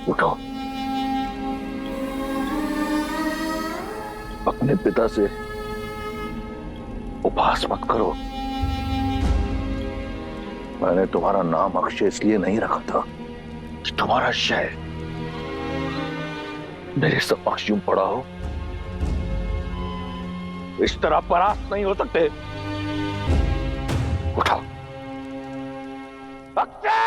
उठो, अपने पिता से उपहास मत करो। मैंने तुम्हारा नाम अक्षय इसलिए नहीं रखा था कि तुम्हारा शय मेरे समक्ष यूं पड़ा हो। इस तरह परास्त नहीं हो सकते। उठो। अक्षय!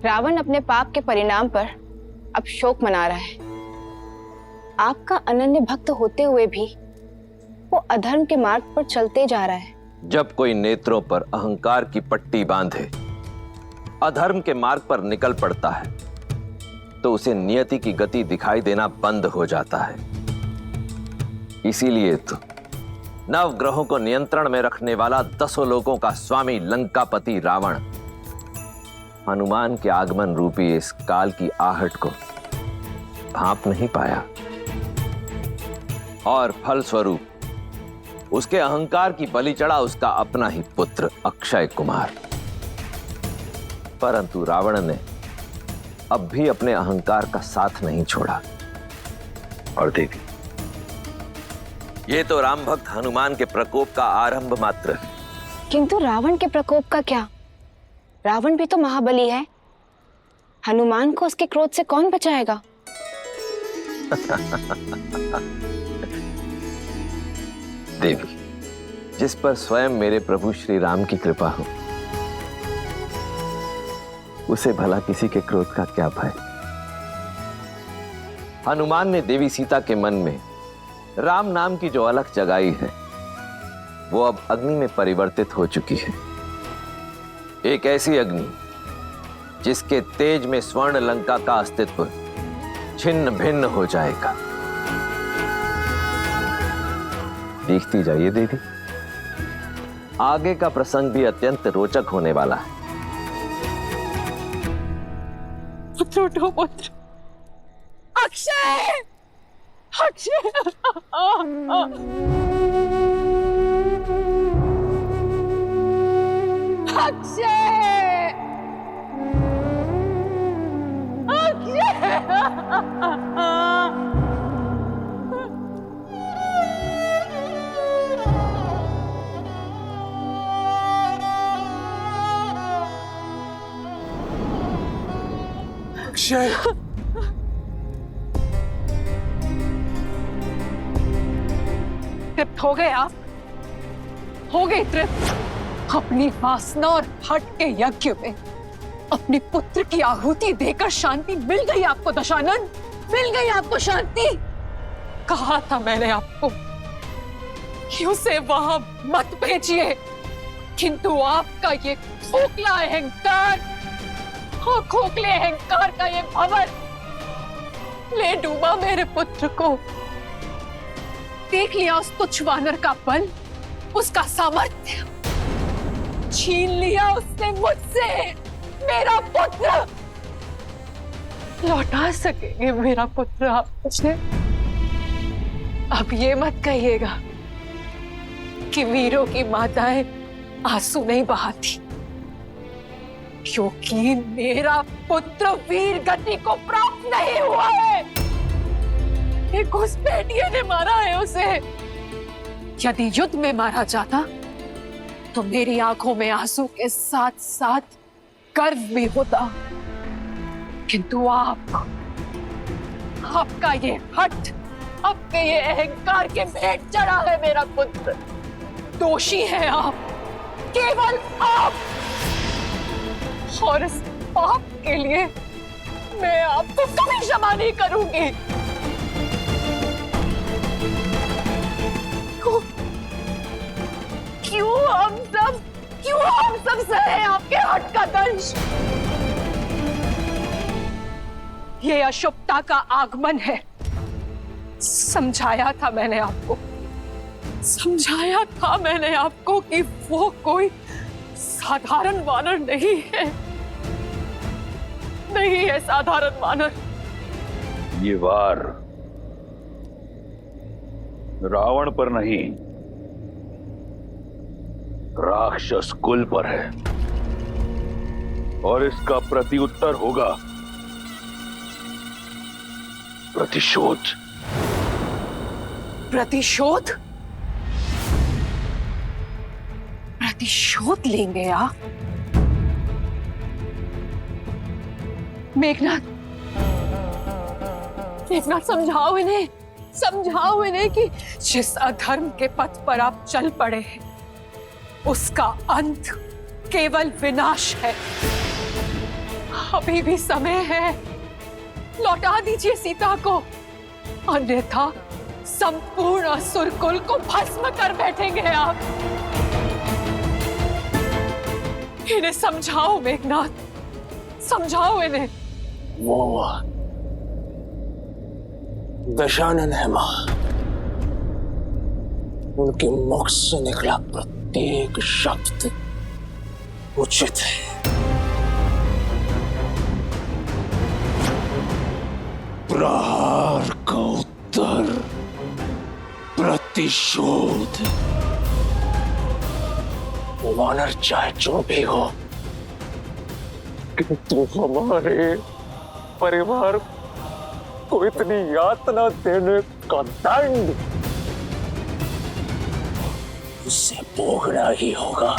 रावण अपने पाप के परिणाम पर अब शोक मना रहा है। आपका अनन्य भक्त होते हुए भी वो अधर्म के मार्ग पर चलते जा रहा है। जब कोई नेत्रों पर अहंकार की पट्टी बांधे अधर्म के मार्ग पर निकल पड़ता है तो उसे नियति की गति दिखाई देना बंद हो जाता है। इसीलिए तो नवग्रहों को नियंत्रण में रखने वाला 10 लोकों का स्वामी लंकापति रावण हनुमान के आगमन रूपी इस काल की आहट को भांप नहीं पाया और फलस्वरूप उसके अहंकार की बलि चढ़ा उसका अपना ही पुत्र अक्षय कुमार। परंतु रावण ने अब भी अपने अहंकार का साथ नहीं छोड़ा। और देवी, ये तो राम भक्त हनुमान के प्रकोप का आरंभ मात्र है। किंतु रावण के प्रकोप का क्या? रावण भी तो महाबली है। हनुमान को उसके क्रोध से कौन बचाएगा? देवी, जिस पर स्वयं मेरे प्रभु श्री राम की कृपा हो, उसे भला किसी के क्रोध का क्या भय। हनुमान ने देवी सीता के मन में राम नाम की जो अलख जगाई है, वो अब अग्नि में परिवर्तित हो चुकी है। एक ऐसी अग्नि जिसके तेज में स्वर्ण लंका का अस्तित्व छिन्न भिन्न हो जाएगा। देखती जाइए देवी, आगे का प्रसंग भी अत्यंत रोचक होने वाला है। पुत्र उठो पुत्र। अक्षय, अक्षय, अक्षय, तृप्त हो गए आप? हो गए तृप्त? अपनी वासना और हट के यज्ञ में अपने पुत्र की आहुति देकर शांति मिल गई आपको दशानन? मिल गई आपको शांति? कहा था मैंने आपको कि उसे वहां मत भेजिए, किंतु आपका ये खोखला अहंकार, खोखले अहंकार का ये भंवर ले डूबा मेरे पुत्र को। देख लिया उस तुच्छ वानर का बल, उसका सामर्थ्य, छीन लिया उसने मुझसे मेरा पुत्र। लौटा सकेंगे मेरा पुत्र आप मुझे? अब ये मत कहिएगा कि वीरों की माताएं आंसू नहीं बहाती, क्योंकि मेरा पुत्र वीर गति को प्राप्त नहीं हुआ है। एक घुसपैठिए ने मारा है उसे। यदि युद्ध में मारा जाता तो मेरी आंखों में आंसू के साथ साथ गर्व भी होता, किंतु आपका ये हठ, आपके ये अहंकार के भेंट चढ़ा है मेरा पुत्र। दोषी है आप, केवल आप, और इस पाप के लिए मैं आपको कभी क्षमा नहीं करूंगी। क्यों हम सब सहे आपके हट का दंश? ये अशुभता का आगमन है। समझाया था मैंने आपको कि वो कोई साधारण वानर नहीं है साधारण वानर। ये वार रावण पर नहीं, राक्षस कुल पर है, और इसका प्रत्युत्तर होगा प्रतिशोध। प्रतिशोध? प्रतिशोध लेंगे आप? मेघनाथ समझाओ इन्हें कि जिस अधर्म के पथ पर आप चल पड़े हैं, उसका अंत केवल विनाश है। अभी भी समय है, लौटा दीजिए सीता को, अन्यथा संपूर्ण असुर कुल को भस्म कर बैठेंगे आप। इन्हें समझाओ मेघनाथ, समझाओ इन्हें। वो दशानन है मां, उनके मुख से निकला प्रत्येक शब्द उचित है। प्रहार का उत्तर प्रतिशोध। वानर चाहे जो भी हो, किंतु हमारे परिवार को इतनी यातना देने का दंड उसे भोगना ही होगा।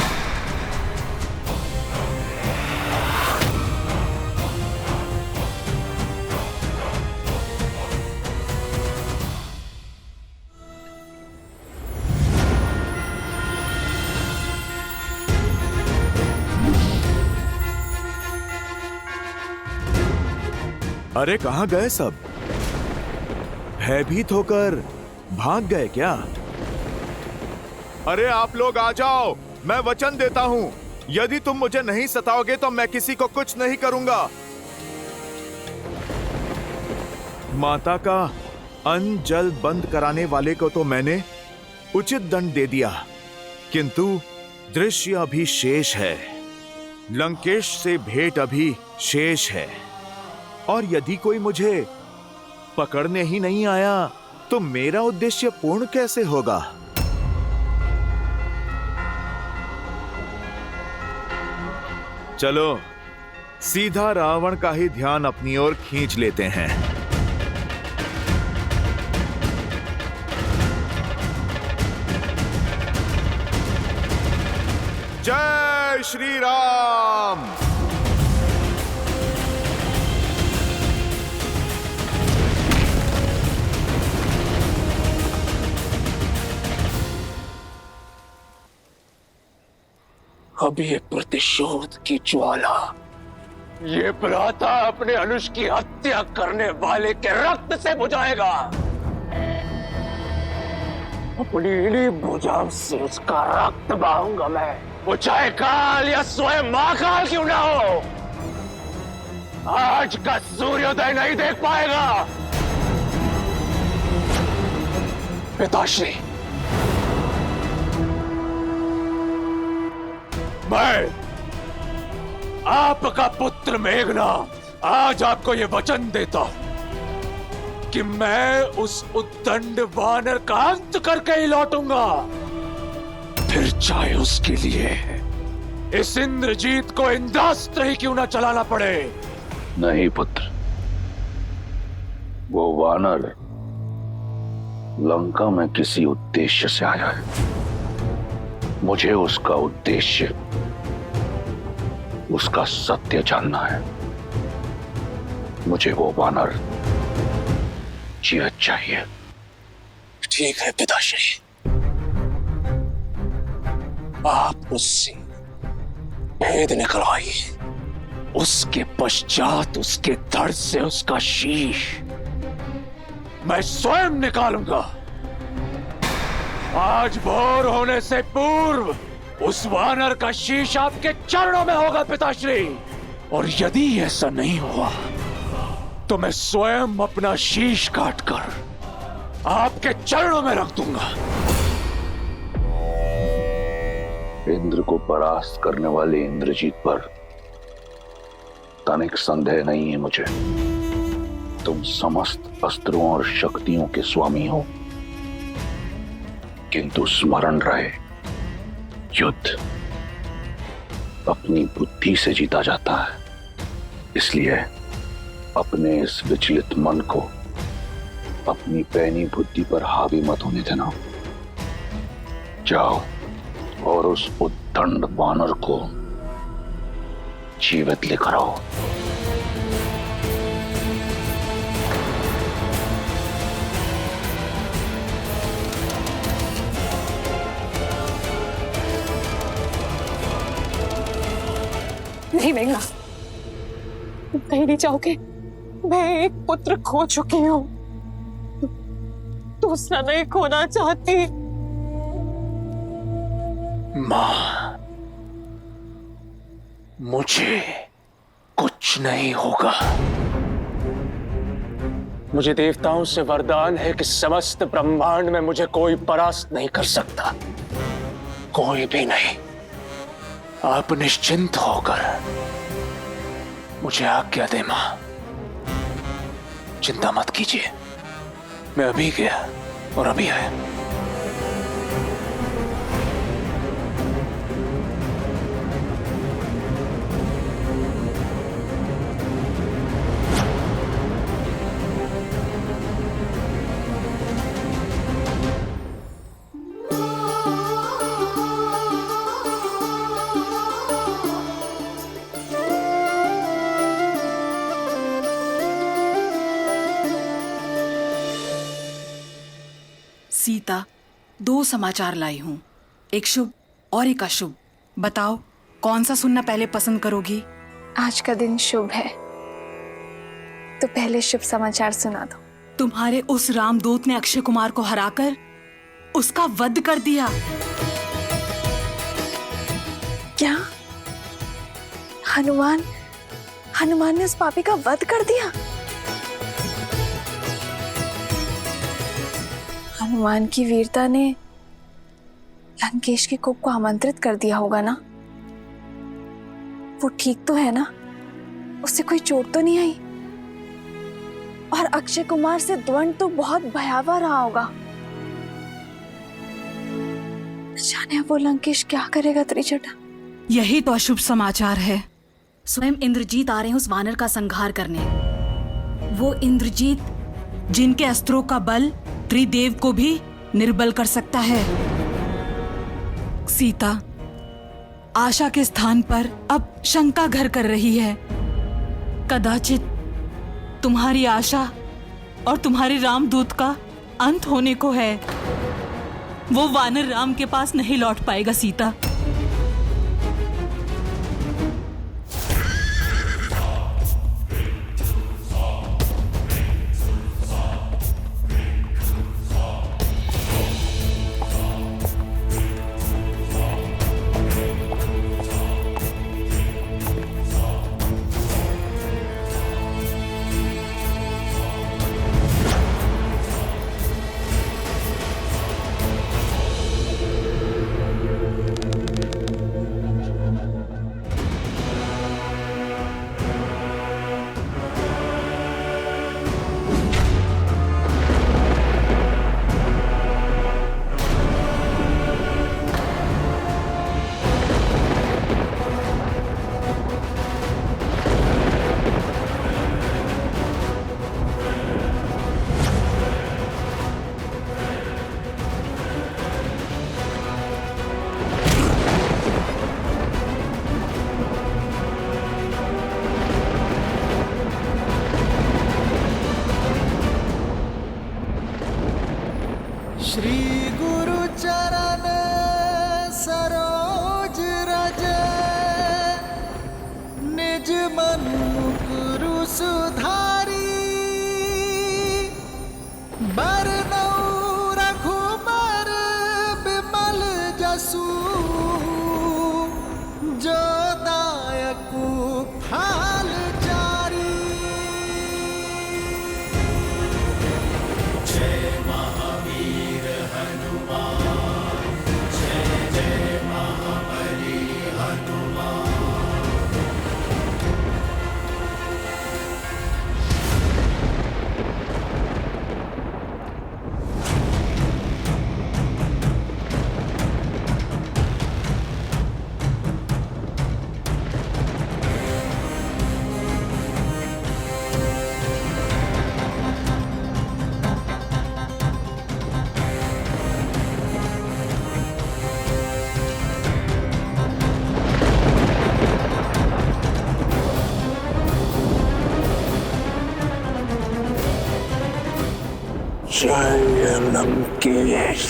अरे कहाँ गए सब? भयभीत होकर भाग गए क्या? अरे आप लोग आ जाओ, मैं वचन देता हूँ, यदि तुम मुझे नहीं सताओगे तो मैं किसी को कुछ नहीं करूंगा। माता का अन्न जल बंद कराने वाले को तो मैंने उचित दंड दे दिया, किंतु दृश्य अभी शेष है। लंकेश से भेंट अभी शेष है, और यदि कोई मुझे पकड़ने ही नहीं आया तो मेरा उद्देश्य पूर्ण कैसे होगा? चलो सीधा रावण का ही ध्यान अपनी ओर खींच लेते हैं। जय श्री राम। अब ये प्रतिशोध की ज्वाला, ये भ्राता अपने अनुज की हत्या करने वाले के रक्त से बुझाएगा। अपनी इन्हीं भुजाओं से उसका रक्त बहाऊंगा मैं, वो चाहे काल या स्वयं महाकाल क्यों ना हो। आज का सूर्योदय नहीं देख पाएगा। पिताश्री, मैं आपका पुत्र मेघनाद आज आपको यह वचन देता हूं कि मैं उस उद्दंड वानर का अंत करके ही लौटूंगा, फिर चाहे उसके लिए इस इंद्रजीत को इंद्रास्त्र ही क्यों ना चलाना पड़े। नहीं पुत्र, वो वानर लंका में किसी उद्देश्य से आया है। मुझे उसका उद्देश्य, उसका सत्य जानना है। मुझे वो वानर जीवित चाहिए। ठीक है पिताश्री, आप उससे भेद निकलवाइए, उसके पश्चात उसके धड़ से उसका शीश मैं स्वयं निकालूंगा। आज भोर होने से पूर्व उस वानर का शीश आपके चरणों में होगा पिताश्री, और यदि ऐसा नहीं हुआ तो मैं स्वयं अपना शीश काटकर आपके चरणों में रख दूंगा। इंद्र को परास्त करने वाले इंद्रजीत पर तनिक संदेह नहीं है मुझे। तुम समस्त अस्त्रों और शक्तियों के स्वामी हो, किंतु स्मरण रहे, युद्ध अपनी बुद्धि से जीता जाता है। इसलिए अपने इस विचलित मन को अपनी पैनी बुद्धि पर हावी मत होने देना। जाओ और उस उद्दंड वानर को जीवित लेकर आओ। नहीं मेघना, तुम कहीं नहीं जाओगे। मैं एक पुत्र खो चुकी हूँ, दूसरा नहीं खोना चाहती। मां, मुझे कुछ नहीं होगा। मुझे देवताओं से वरदान है कि समस्त ब्रह्मांड में मुझे कोई परास्त नहीं कर सकता, कोई भी नहीं। आप निश्चिंत होकर मुझे आज्ञा दे मां, चिंता मत कीजिए। मैं अभी गया और अभी आया। सीता, 2 समाचार लाई हूँ, एक शुभ और एक अशुभ। बताओ कौन सा सुनना पहले पसंद करोगी? आज का दिन शुभ है, तो पहले शुभ समाचार सुना दो। तुम्हारे उस रामदूत ने अक्षय कुमार को हराकर उसका वध कर दिया। क्या? हनुमान ने उस पापी का वध कर दिया? हनुमान की वीरता ने लंकेश के कोप को आमंत्रित कर दिया होगा ना? वो ठीक तो है ना? उससे कोई चोट तो नहीं आई? और अक्षय कुमार से द्वंद तो बहुत भयावह रहा होगा। जाने वो लंकेश क्या करेगा त्रिजटा? यही तो अशुभ समाचार है। स्वयं इंद्रजीत आ रहे हैं उस वानर का संहार करने। वो इंद्रजीत जिनके अस्त्रों का बल त्रिदेव को भी निर्बल कर सकता है। सीता, आशा के स्थान पर अब शंका घर कर रही है। कदाचित तुम्हारी आशा और तुम्हारे रामदूत का अंत होने को है। वो वानर राम के पास नहीं लौट पाएगा सीता। श्री गुरु चरण सरोज रज, निज मन मुकुरु सुधारी। बरनौ रघुबर बिमल जसु, जो दायकु फल चारी। जय महावीर हनुमान, जय जय महाबली हनुमान। जय लंकेश।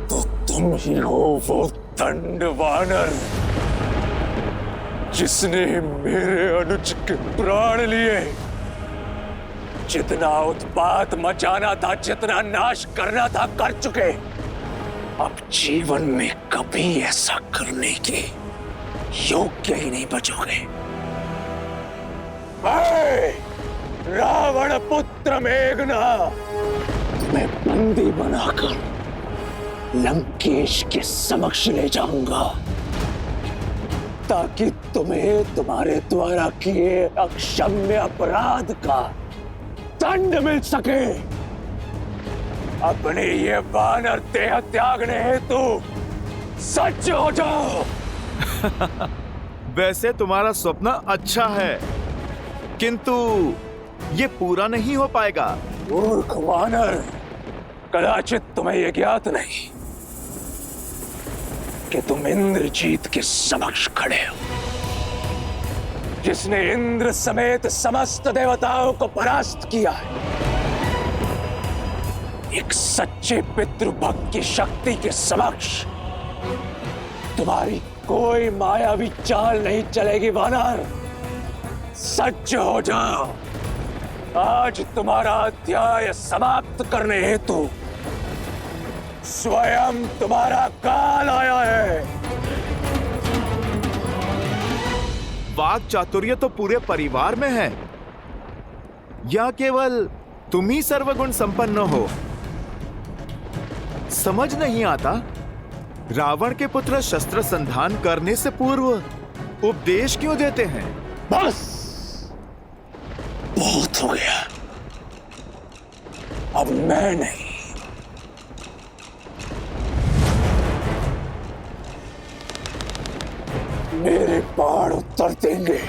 तो तुम ही हो वो दंड वानर जिसने मेरे अनुज के प्राण लिए। जितना उत्पात मचाना था, जितना नाश करना था, कर चुके। अब जीवन में कभी ऐसा करने के योग्य ही नहीं बचोगे। रावण पुत्र मेघनाद, मैं बंदी बनाकर लंकेश के समक्ष ले जाऊंगा, ताकि तुम्हें तुम्हारे द्वारा किए अक्षम्य अपराध का दंड मिल सके। अपने ये वानर देह त्यागने हेतु सज्ज हो जाओ। वैसे तुम्हारा स्वप्न अच्छा है, किंतु ये पूरा नहीं हो पाएगा। मूर्ख वानर, कदाचित तुम्हें यह ज्ञात नहीं कि तुम इंद्रजीत के समक्ष खड़े हो, जिसने इंद्र समेत समस्त देवताओं को परास्त किया है। एक सच्चे पितृभक्त की शक्ति के समक्ष तुम्हारी कोई मायावी चाल नहीं चलेगी वानर। सज्ज हो जाओ, आज तुम्हारा अध्याय समाप्त करने हेतु स्वयं तुम्हारा काल आया है। वाक चातुर्य तो पूरे परिवार में है, या केवल तुम ही सर्वगुण संपन्न हो? समझ नहीं आता, रावण के पुत्र शस्त्र संधान करने से पूर्व उपदेश क्यों देते हैं? बस बहुत हो गया, अब मैं नहीं, मेरे बाण उत्तर देंगे।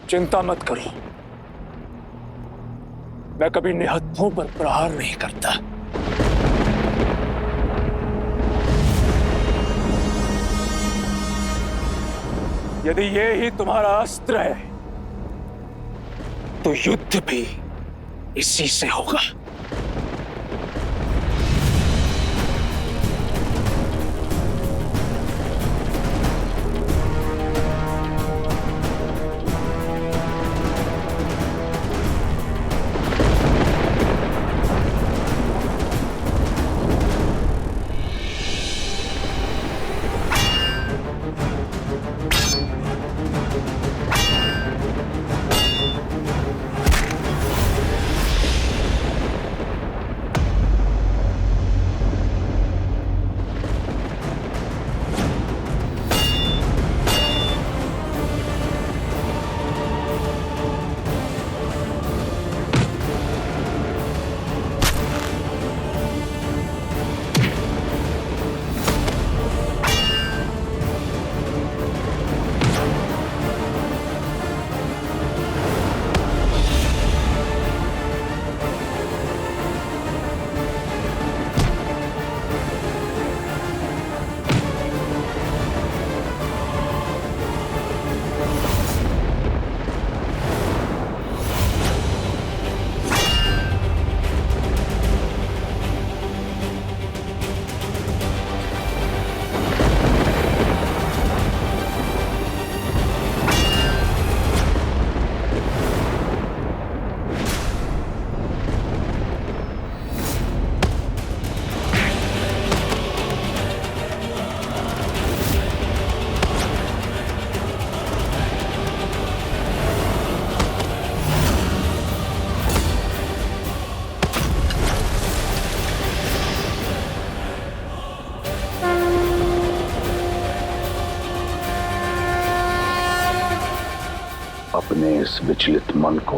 चिंता मत करो, मैं कभी निहत्थों पर प्रहार नहीं करता। यदि ये ही तुम्हारा अस्त्र है तो युद्ध भी इसी से होगा। अपने इस विचलित मन को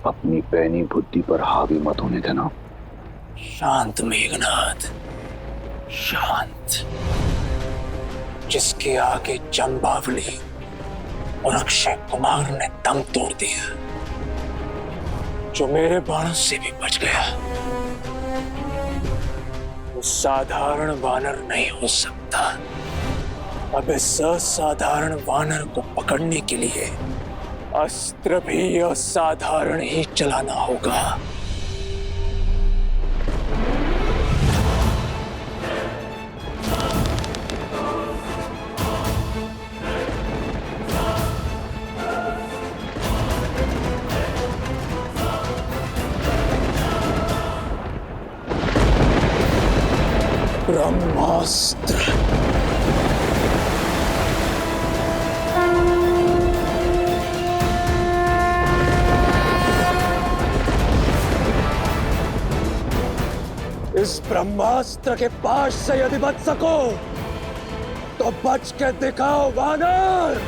अपनी पैनी बुद्धि पर हावी मत होने देना। शांत मेघनाद, शांत। जिसके आगे जंबावली और अक्षय कुमार ने दम तोड़ दिया, जो मेरे बाणों से भी बच गया वो साधारण वानर नहीं हो सकता। अब इस असाधारण वानर को पकड़ने के लिए अस्त्र भी असाधारण ही चलाना होगा। ब्रह्मास्त्र। इस ब्रह्मास्त्र के पाश से यदि बच सको तो बच के दिखाओ वानर।